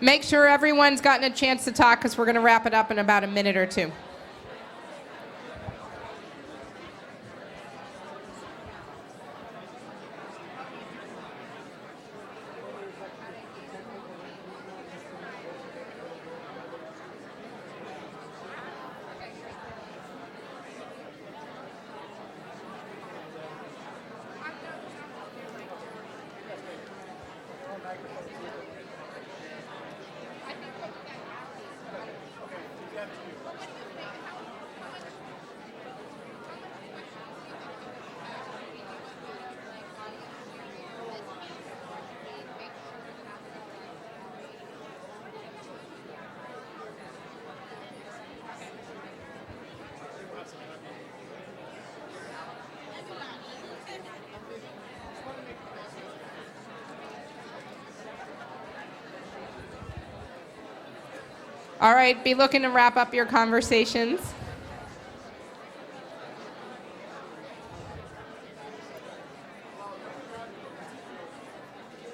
Make sure everyone's gotten a chance to talk because we're going to wrap it up in about a minute or two. All right, be looking to wrap up your conversations.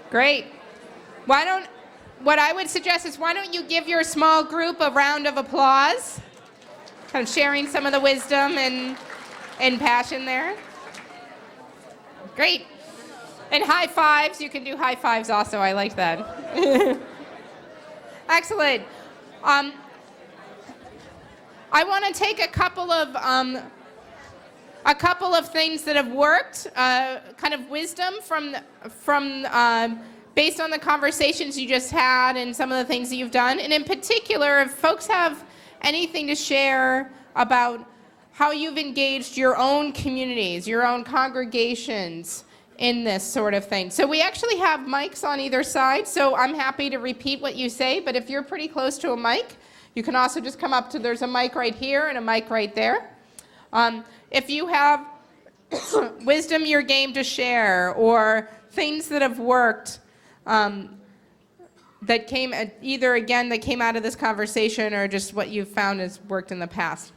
Great. What I would suggest is why don't you give your small group a round of applause? Kind of sharing some of the wisdom and passion there. Great. And high fives, you can do high fives also, I like that. Excellent. I want to take a couple of things that have worked, kind of wisdom from based on the conversations you just had and some of the things that you've done. And in particular, if folks have anything to share about how you've engaged your own communities, your own congregations in this sort of thing. So we actually have mics on either side, so I'm happy to repeat what you say, but if you're pretty close to a mic, you can also just come up to, there's a mic right here and a mic right there. If you have wisdom your game to share or things that have worked that came either again that came out of this conversation or just what you've found has worked in the past.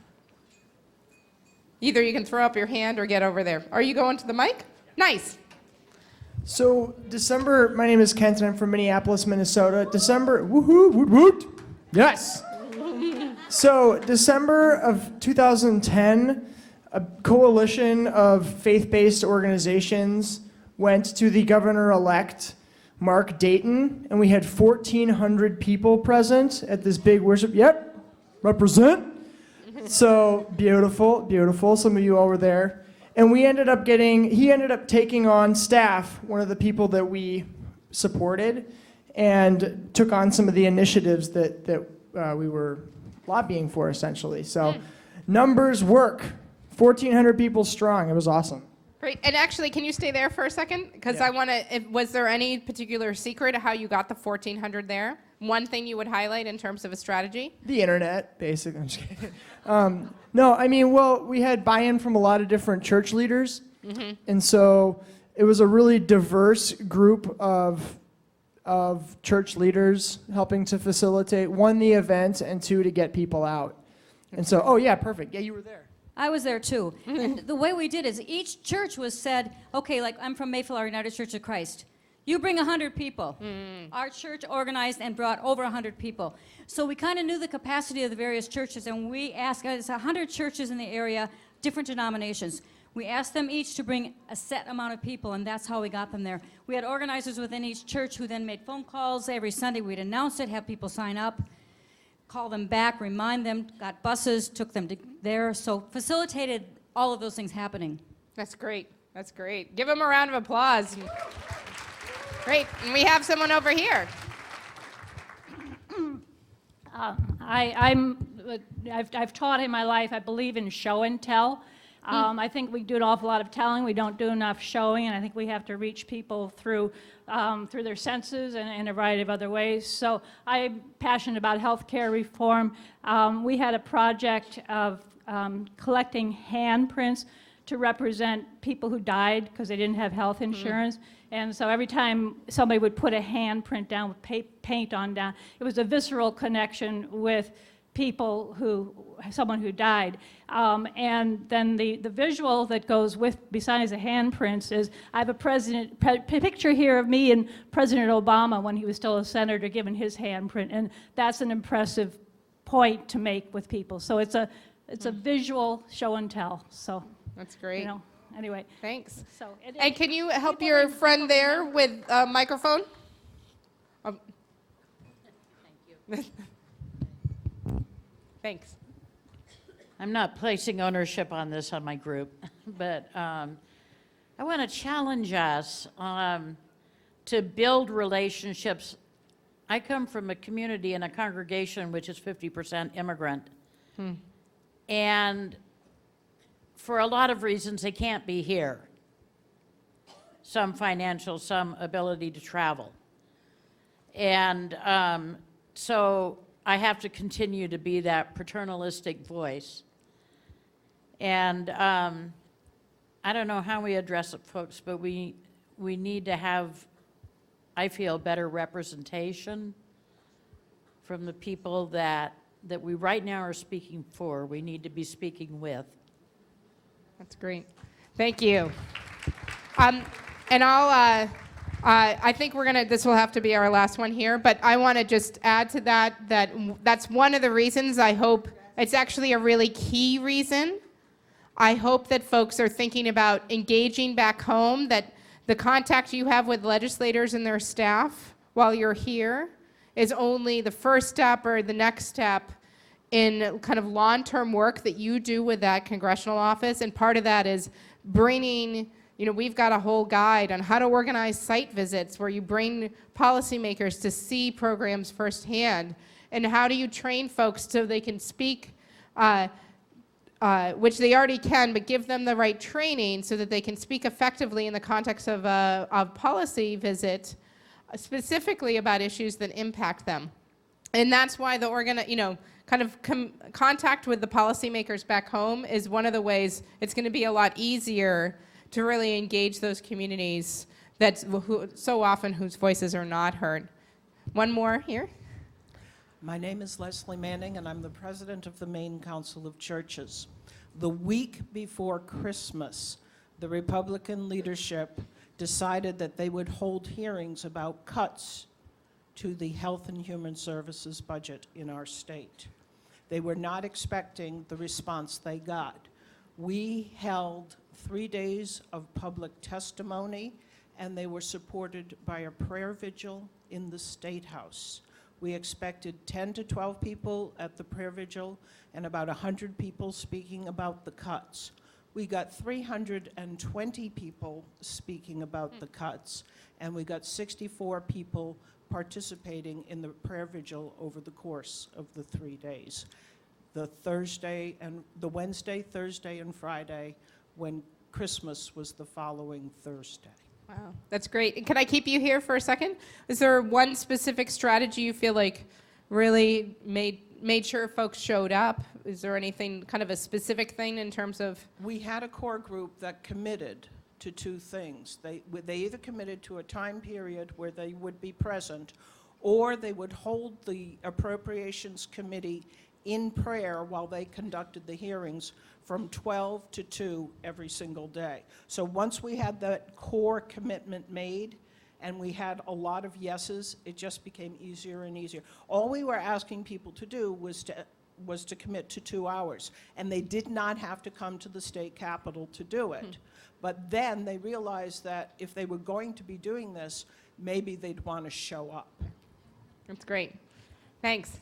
Either you can throw up your hand or get over there. Are you going to the mic? Nice. So December, my name is Kent and I'm from Minneapolis, Minnesota. December, woohoo, woot woot. Yes. So December of 2010, a coalition of faith-based organizations went to the governor-elect, Mark Dayton, and we had 1,400 people present at this big worship. Yep, represent. So beautiful, beautiful. Some of you all were there. And he ended up taking on staff, one of the people that we supported, and took on some of the initiatives that we were lobbying for, essentially. So numbers work. 1,400 people strong. It was awesome. Great. And actually, can you stay there for a second? Because Yeah. I want to, was there any particular secret of how you got the 1,400 there? One thing you would highlight in terms of a strategy? The internet, basically. I'm just kidding. No, I mean, well, we had buy-in from a lot of different church leaders. Mm-hmm. And so it was a really diverse group of church leaders helping to facilitate, one, the event, and two, to get people out. And so, oh yeah, perfect. Yeah, you were there. I was there too. And the way we did is each church was said, okay, like I'm from Mayflower United Church of Christ. You bring 100 people. Our church organized and brought over 100 people. So we kind of knew the capacity of the various churches, and we asked, there's 100 churches in the area, different denominations. We asked them each to bring a set amount of people, and that's how we got them there. We had organizers within each church who then made phone calls. Every Sunday we'd announce it, have people sign up, call them back, remind them, got buses, took them to there, so facilitated all of those things happening. That's great. That's great. Give them a round of applause. Great. And we have someone over here. I've taught in my life, I believe in show and tell. I think we do an awful lot of telling. We don't do enough showing, and I think we have to reach people through their senses and a variety of other ways. So I'm passionate about healthcare reform. We had a project of collecting handprints to represent people who died because they didn't have health insurance. And so every time somebody would put a handprint down with paint on down, it was a visceral connection with someone who died. And then the visual that goes with, besides the handprints, is I have a picture here of me and President Obama when he was still a senator giving his handprint, and that's an impressive point to make with people. So it's a visual show and tell. So That's great. Anyway. Thanks. So and can you help your friend there with a microphone? Thank you. Thanks. I'm not placing ownership on this on my group, but I want to challenge us to build relationships. I come from a community and a congregation which is 50% immigrant. And for a lot of reasons, they can't be here. Some financial, some ability to travel. And so I have to continue to be that paternalistic voice. And I don't know how we address it, folks, but we need to have, I feel, better representation from the people that we right now are speaking for. We need to be speaking with. That's great. Thank you. And I think this will have to be our last one here, but I want to just add to that's one of the reasons I hope, it's actually a really key reason. I hope that folks are thinking about engaging back home, that the contact you have with legislators and their staff while you're here is only the first step or the next step in kind of long-term work that you do with that congressional office. And part of that is bringing, we've got a whole guide on how to organize site visits where you bring policymakers to see programs firsthand. And how do you train folks so they can speak, which they already can, but give them the right training so that they can speak effectively in the context of a policy visit, specifically about issues that impact them. And that's why the contact with the policymakers back home is one of the ways it's going to be a lot easier to really engage those communities so often whose voices are not heard. One more here. My name is Leslie Manning, and I'm the president of the Maine Council of Churches. The week before Christmas, the Republican leadership decided that they would hold hearings about cuts to the Health and Human Services budget in our state. They were not expecting the response they got. We held 3 days of public testimony, and they were supported by a prayer vigil in the State House. We expected 10 to 12 people at the prayer vigil and about 100 people speaking about the cuts. We got 320 people speaking about the cuts, and we got 64 people participating in the prayer vigil over the course of the 3 days. The Wednesday, Thursday, and Friday, when Christmas was the following Thursday. Wow, that's great. And can I keep you here for a second? Is there one specific strategy you feel like really made sure folks showed up? Is there anything, kind of a specific thing in terms of? We had a core group that committed to two things. They either committed to a time period where they would be present, or they would hold the Appropriations Committee in prayer while they conducted the hearings from 12 to 2 every single day. So once we had that core commitment made and we had a lot of yeses, it just became easier and easier. All we were asking people to do was to commit to 2 hours, and they did not have to come to the state capitol to do it. But then they realized that if they were going to be doing this, maybe they'd want to show up. That's great. Thanks.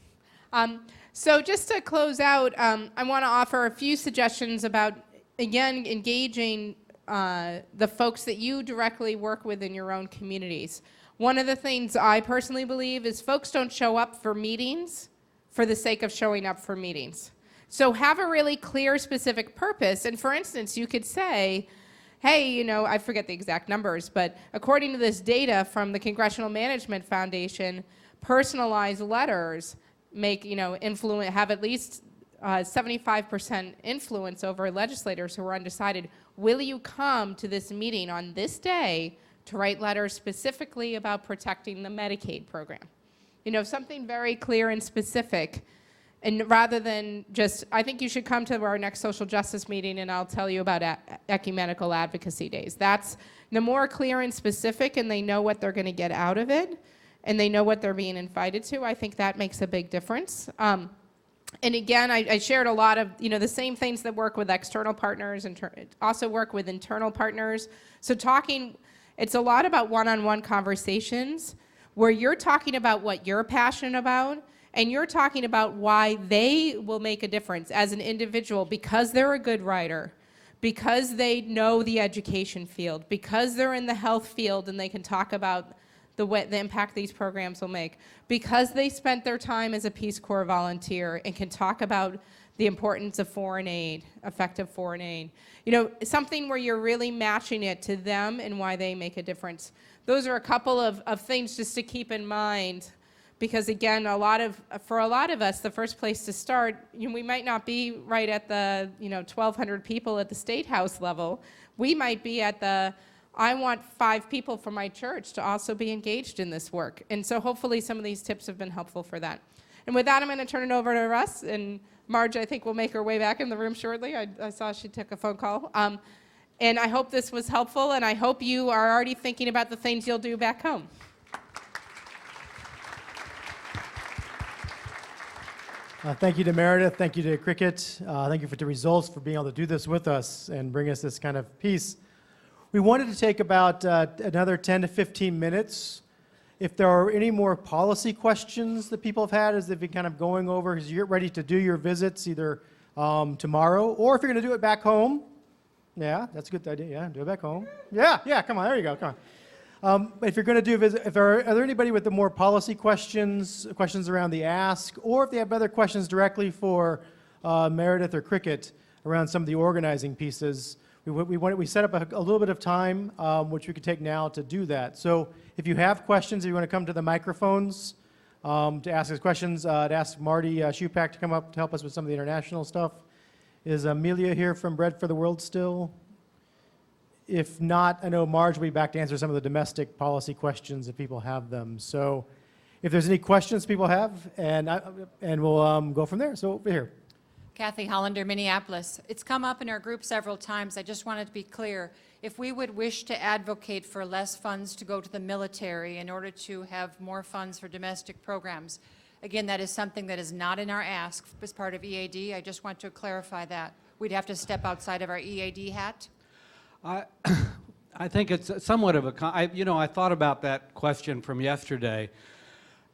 So just to close out, I want to offer a few suggestions about, again, engaging the folks that you directly work with in your own communities. One of the things I personally believe is folks don't show up for meetings for the sake of showing up for meetings. So have a really clear, specific purpose. And for instance, you could say, hey, I forget the exact numbers, but according to this data from the Congressional Management Foundation, personalized letters have at least 75% influence over legislators who are undecided. Will you come to this meeting on this day to write letters specifically about protecting the Medicaid program? Something very clear and specific And rather than just, I think you should come to our next social justice meeting and I'll tell you about ecumenical advocacy days. That's the more clear and specific, and they know what they're going to get out of it, and they know what they're being invited to. I think that makes a big difference. And again, I shared a lot of, the same things that work with external partners and also work with internal partners. So it's a lot about one-on-one conversations where you're talking about what you're passionate about, and you're talking about why they will make a difference as an individual because they're a good writer, because they know the education field, because they're in the health field and they can talk about the impact these programs will make, because they spent their time as a Peace Corps volunteer and can talk about the importance of foreign aid, effective foreign aid. Something where you're really matching it to them and why they make a difference. Those are a couple of things just to keep in mind. Because again, for a lot of us, the first place to start, we might not be right at the 1,200 people at the State House level. We might be at I want 5 people from my church to also be engaged in this work. And so hopefully some of these tips have been helpful for that. And with that, I'm going to turn it over to Russ. And Marge, I think, will make her way back in the room shortly. I saw she took a phone call. And I hope this was helpful, and I hope you are already thinking about the things you'll do back home. Thank you to Meredith. Thank you to Cricket. Thank you for the results, for being able to do this with us and bring us this kind of piece. We wanted to take about another 10 to 15 minutes. If there are any more policy questions that people have had as they've been kind of going over, as you're ready to do your visits either tomorrow, or if you're going to do it back home. Yeah, that's a good idea. Yeah, do it back home. Yeah, come on, there you go, come on. If you're going to do a visit, are there anybody with the more policy questions around the ask, or if they have other questions directly for Meredith or Cricket around some of the organizing pieces, we set up a little bit of time, which we could take now to do that. So if you have questions, if you want to come to the microphones to ask us questions, to ask Marty Shupak to come up to help us with some of the international stuff. Is Amelia here from Bread for the World still? If not, I know Marge will be back to answer some of the domestic policy questions if people have them. So if there's any questions people have, and we'll go from there. So over here. Kathy Hollander, Minneapolis. It's come up in our group several times. I just wanted to be clear. If we would wish to advocate for less funds to go to the military in order to have more funds for domestic programs, again, that is something that is not in our ask as part of EAD. I just want to clarify that. We'd have to step outside of our EAD hat. I think it's somewhat of I thought about that question from yesterday.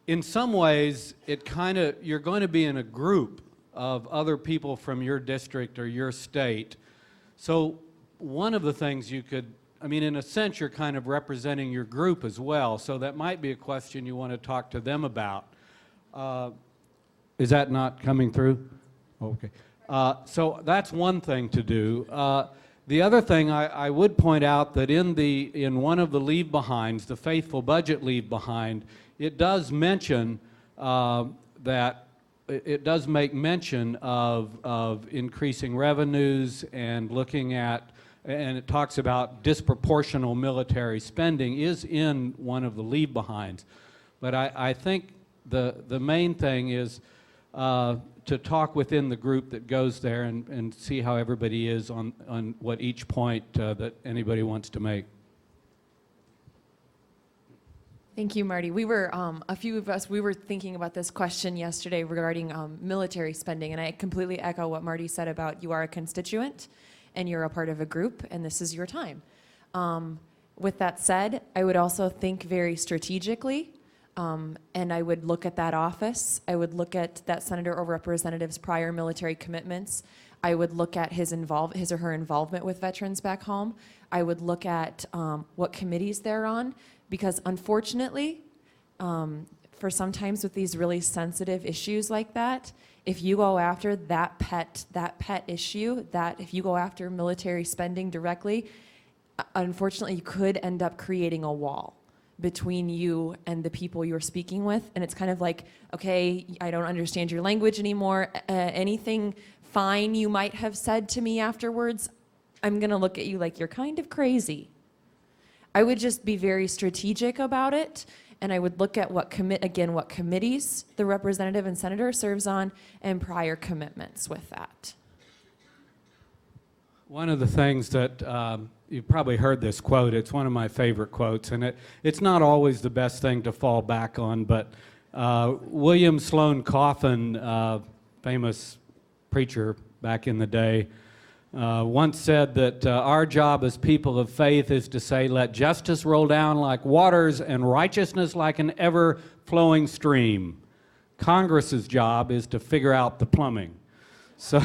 In some ways, you're going to be in a group of other people from your district or your state. So one of the things in a sense, you're kind of representing your group as well. So that might be a question you want to talk to them about. Is that not coming through? Okay. So that's one thing to do. The other thing I would point out that in one of the leave-behinds, the faithful budget leave-behind, it does mention it does make mention of increasing revenues and looking at, and it talks about disproportional military spending is in one of the leave-behinds. But I think the main thing is to talk within the group that goes there and see how everybody is on what each point that anybody wants to make. Thank you, Marty. We were, a few of us, we were thinking about this question yesterday regarding military spending, and I completely echo what Marty said about you are a constituent and you're a part of a group, and this is your time. With that said, I would also think very strategically. And I would look at that office. I would look at that senator or representative's prior military commitments. I would look at his or her involvement with veterans back home. I would look at what committees they're on, because unfortunately, for sometimes with these really sensitive issues like that, if you go after that pet issue, that if you go after military spending directly, unfortunately, you could end up creating a wall between you and the people you're speaking with. And it's kind of like, okay, I don't understand your language anymore. Anything fine you might have said to me afterwards, I'm gonna look at you like you're kind of crazy. I would just be very strategic about it and I would look at what committees the representative and senator serves on and prior commitments with that. One of the things that you've probably heard this quote, it's one of my favorite quotes, and it's not always the best thing to fall back on, but William Sloane Coffin, famous preacher back in the day, once said that our job as people of faith is to say, let justice roll down like waters and righteousness like an ever-flowing stream. Congress's job is to figure out the plumbing. So,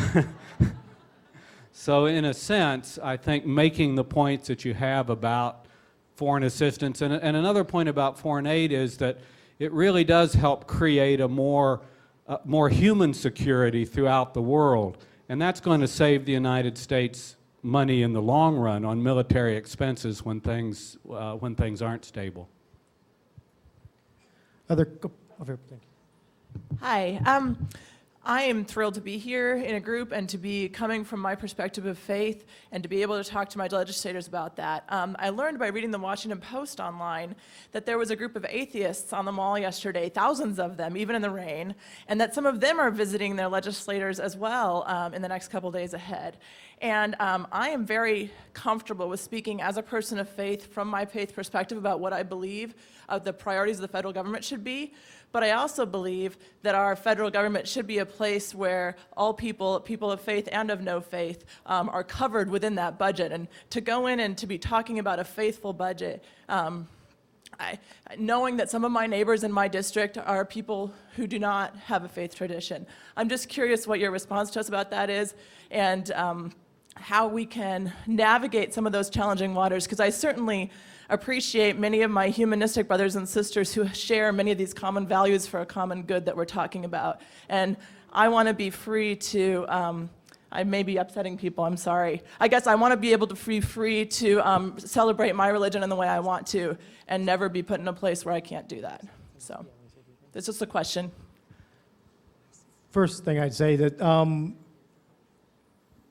so in a sense, I think making the points that you have about foreign assistance, and another point about foreign aid is that it really does help create a more human security throughout the world. And that's going to save the United States money in the long run on military expenses when things aren't stable. Over here, thank you. Hi. I am thrilled to be here in a group and to be coming from my perspective of faith and to be able to talk to my legislators about that. I learned by reading the Washington Post online that there was a group of atheists on the mall yesterday, thousands of them, even in the rain, and that some of them are visiting their legislators as well in the next couple days ahead. And I am very comfortable with speaking as a person of faith from my faith perspective about what I believe the priorities of the federal government should be. But I also believe that our federal government should be a place where all people of faith and of no faith, are covered within that budget. And to go in and to be talking about a faithful budget, knowing that some of my neighbors in my district are people who do not have a faith tradition. I'm just curious what your response to us about that is, and how we can navigate some of those challenging waters, because I certainly appreciate many of my humanistic brothers and sisters who share many of these common values for a common good that we're talking about. And I want to be free to, I may be upsetting people, I'm sorry. I guess I want to be able to be free to celebrate my religion in the way I want to and never be put in a place where I can't do that. So that's just a question. First thing I'd say that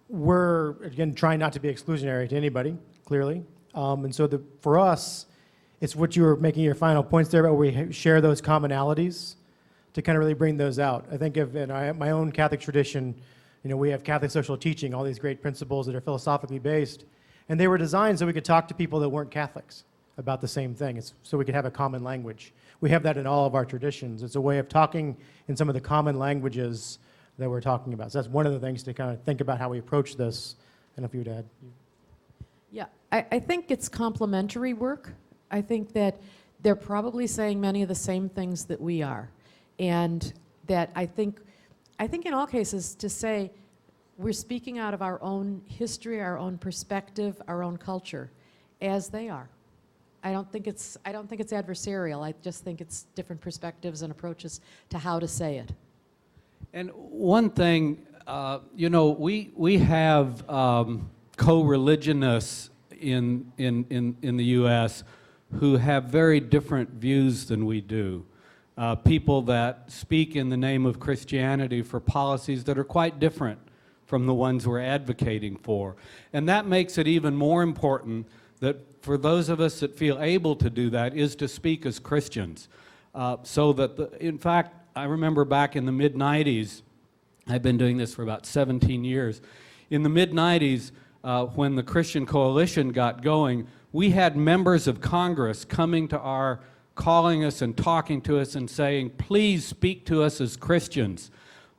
we're, again, trying not to be exclusionary to anybody, clearly. And so for us, it's what you were making your final points there about where we share those commonalities to kind of really bring those out. I think of in my own Catholic tradition, you know, we have Catholic social teaching, all these great principles that are philosophically based, and they were designed so we could talk to people that weren't Catholics about the same thing, so we could have a common language. We have that in all of our traditions. It's a way of talking in some of the common languages that we're talking about. So that's one of the things to kind of think about how we approach this. And if you would add. Yeah, I think it's complementary work. I think that they're probably saying many of the same things that we are. And that I think in all cases to say we're speaking out of our own history, our own perspective, our own culture, as they are. I don't think it's adversarial. I just think it's different perspectives and approaches to how to say it. And one thing, you know, we have co-religionists in the U.S. who have very different views than we do. People that speak in the name of Christianity for policies that are quite different from the ones we're advocating for. And that makes it even more important that for those of us that feel able to do that is to speak as Christians. So that, in fact, I remember back in the mid-90s, I've been doing this for about 17 years. In the mid-90s, when the Christian Coalition got going, we had members of Congress coming to calling us and talking to us and saying, please speak to us as Christians.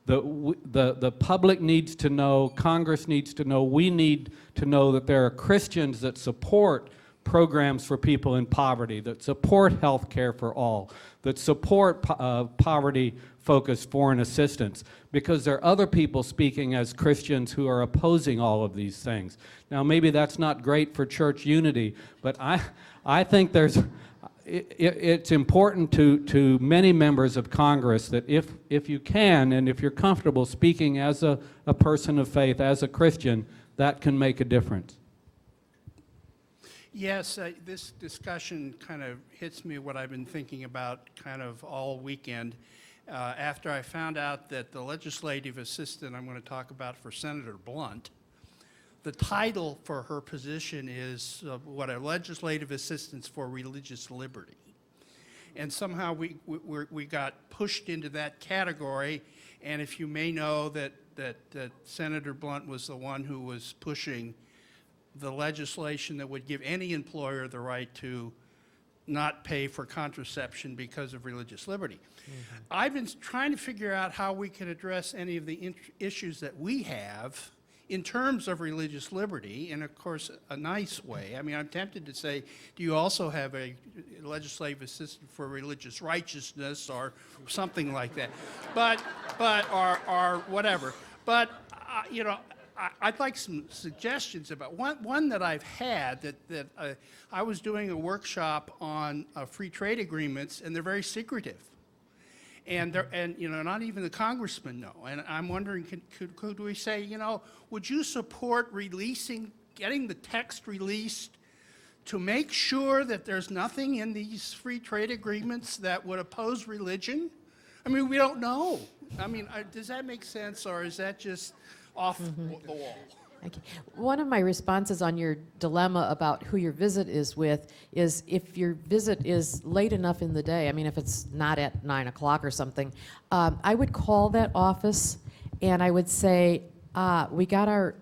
The public needs to know, Congress needs to know, we need to know that there are Christians that support programs for people in poverty, that support health care for all, that support poverty-focused foreign assistance, because there are other people speaking as Christians who are opposing all of these things. Now, maybe that's not great for church unity, but I think it's important to many members of Congress that if you can and if you're comfortable speaking as a person of faith, as a Christian, that can make a difference. Yes, this discussion kind of hits me what I've been thinking about kind of all weekend. After I found out that the legislative assistant I'm going to talk about for Senator Blunt, the title for her position is a legislative assistant for religious liberty. And somehow we got pushed into that category. And if you may know that Senator Blunt was the one who was pushing the legislation that would give any employer the right to not pay for contraception because of religious liberty. I've been trying to figure out how we can address any of the issues that we have in terms of religious liberty, in, of course, a nice way. I mean, I'm tempted to say, do you also have a legislative assistant for religious righteousness or something like that? Or whatever. But, you know, I'd like some suggestions about one that I've had that I was doing a workshop on free trade agreements, and they're very secretive. And you know, not even the congressmen know. And I'm wondering, could we say, you know, would you support getting the text released to make sure that there's nothing in these free trade agreements that would oppose religion? I mean, we don't know. I mean, does that make sense, or is that just off the wall? Okay. One of my responses on your dilemma about who your visit is with is if your visit is late enough in the day, I mean, if it's not at 9 o'clock or something, I would call that office and I would say, we got our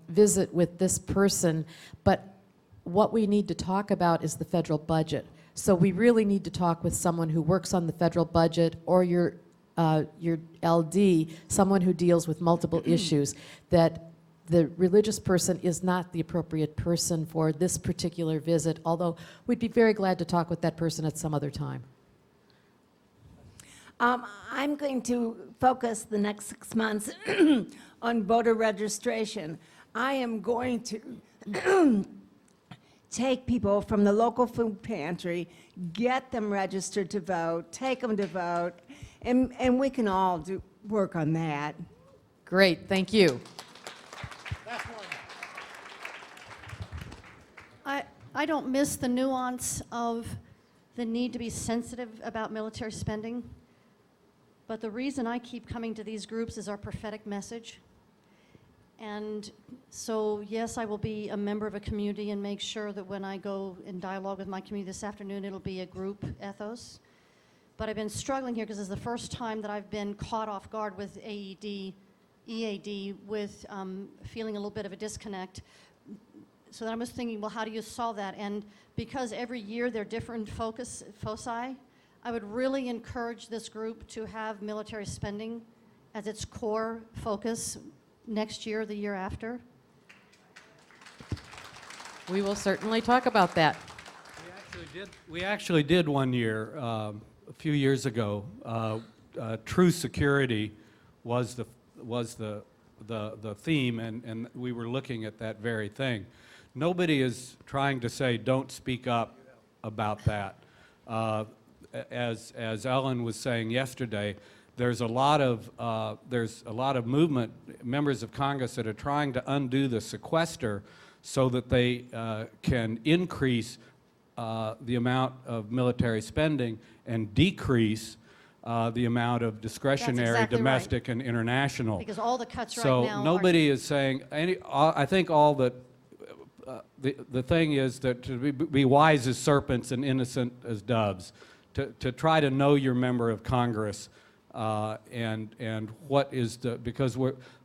visit with this person, but what we need to talk about is the federal budget. So we really need to talk with someone who works on the federal budget, or your LD, someone who deals with multiple issues, that the religious person is not the appropriate person for this particular visit, although we'd be very glad to talk with that person at some other time. I'm going to focus the next 6 months on voter registration. I am going to take people from the local food pantry, get them registered to vote, take them to vote, and we can all work on that. Great, thank you. I don't miss the nuance of the need to be sensitive about military spending, but the reason I keep coming to these groups is our prophetic message. And so, yes, I will be a member of a community and make sure that when I go in dialogue with my community this afternoon, it'll be a group ethos. But I've been struggling here because this is the first time that I've been caught off guard with EAD, with feeling a little bit of a disconnect. So then I was thinking, well, how do you solve that? And because every year they're different foci, I would really encourage this group to have military spending as its core focus next year, the year after. We will certainly talk about that. We actually did one year, a few years ago. True security was the theme, and we were looking at that very thing. Nobody is trying to say don't speak up about that. As Ellen was saying yesterday, there's a lot of movement, members of Congress that are trying to undo the sequester so that they can increase the amount of military spending and decrease the amount of discretionary, exactly domestic, and international. Because all the cuts right So now nobody is saying I think all that. The thing is that to be wise as serpents and innocent as doves, to try to know your member of Congress, and what is because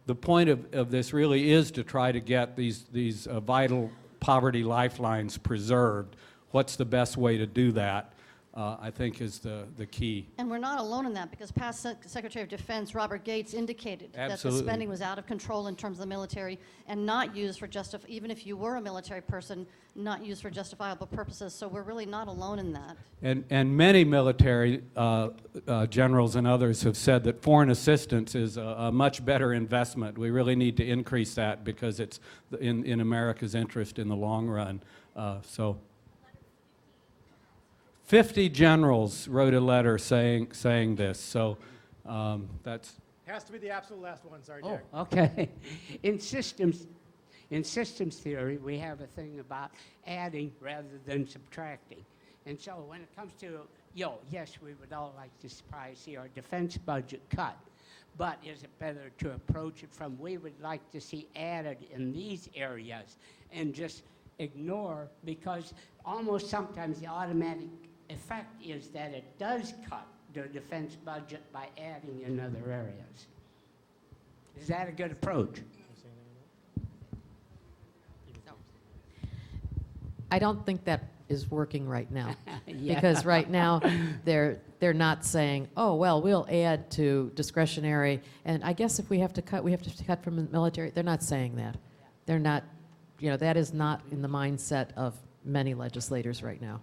the point of this really is to try to get these vital poverty lifelines preserved. What's the best way to do that? I think is the key. And we're not alone in that, because past Secretary of Defense Robert Gates indicated that the Absolutely. spending was out of control in terms of the military and not used for even if you were a military person, not used for justifiable purposes. So we're really not alone in that. And many military generals and others have said that foreign assistance is a much better investment. We really need to increase that because it's in America's interest in the long run. 50 generals wrote a letter saying this, so that's... Has to be the absolute last one, sorry, Oh, Derek. okay. In systems theory, we have a thing about adding rather than subtracting. And so when it comes to, yes, we would all like to probably see our defense budget cut, but is it better to approach it from we would like to see added in these areas and just ignore, because almost sometimes the automatic effect is that it does cut the defense budget by adding in other areas. Is that a good approach? I don't think that is working right now. Yeah. Because right now, they're not saying, oh, well, we'll add to discretionary, and I guess if we have to cut from the military. They're not saying that. They're not, that is not in the mindset of many legislators right now.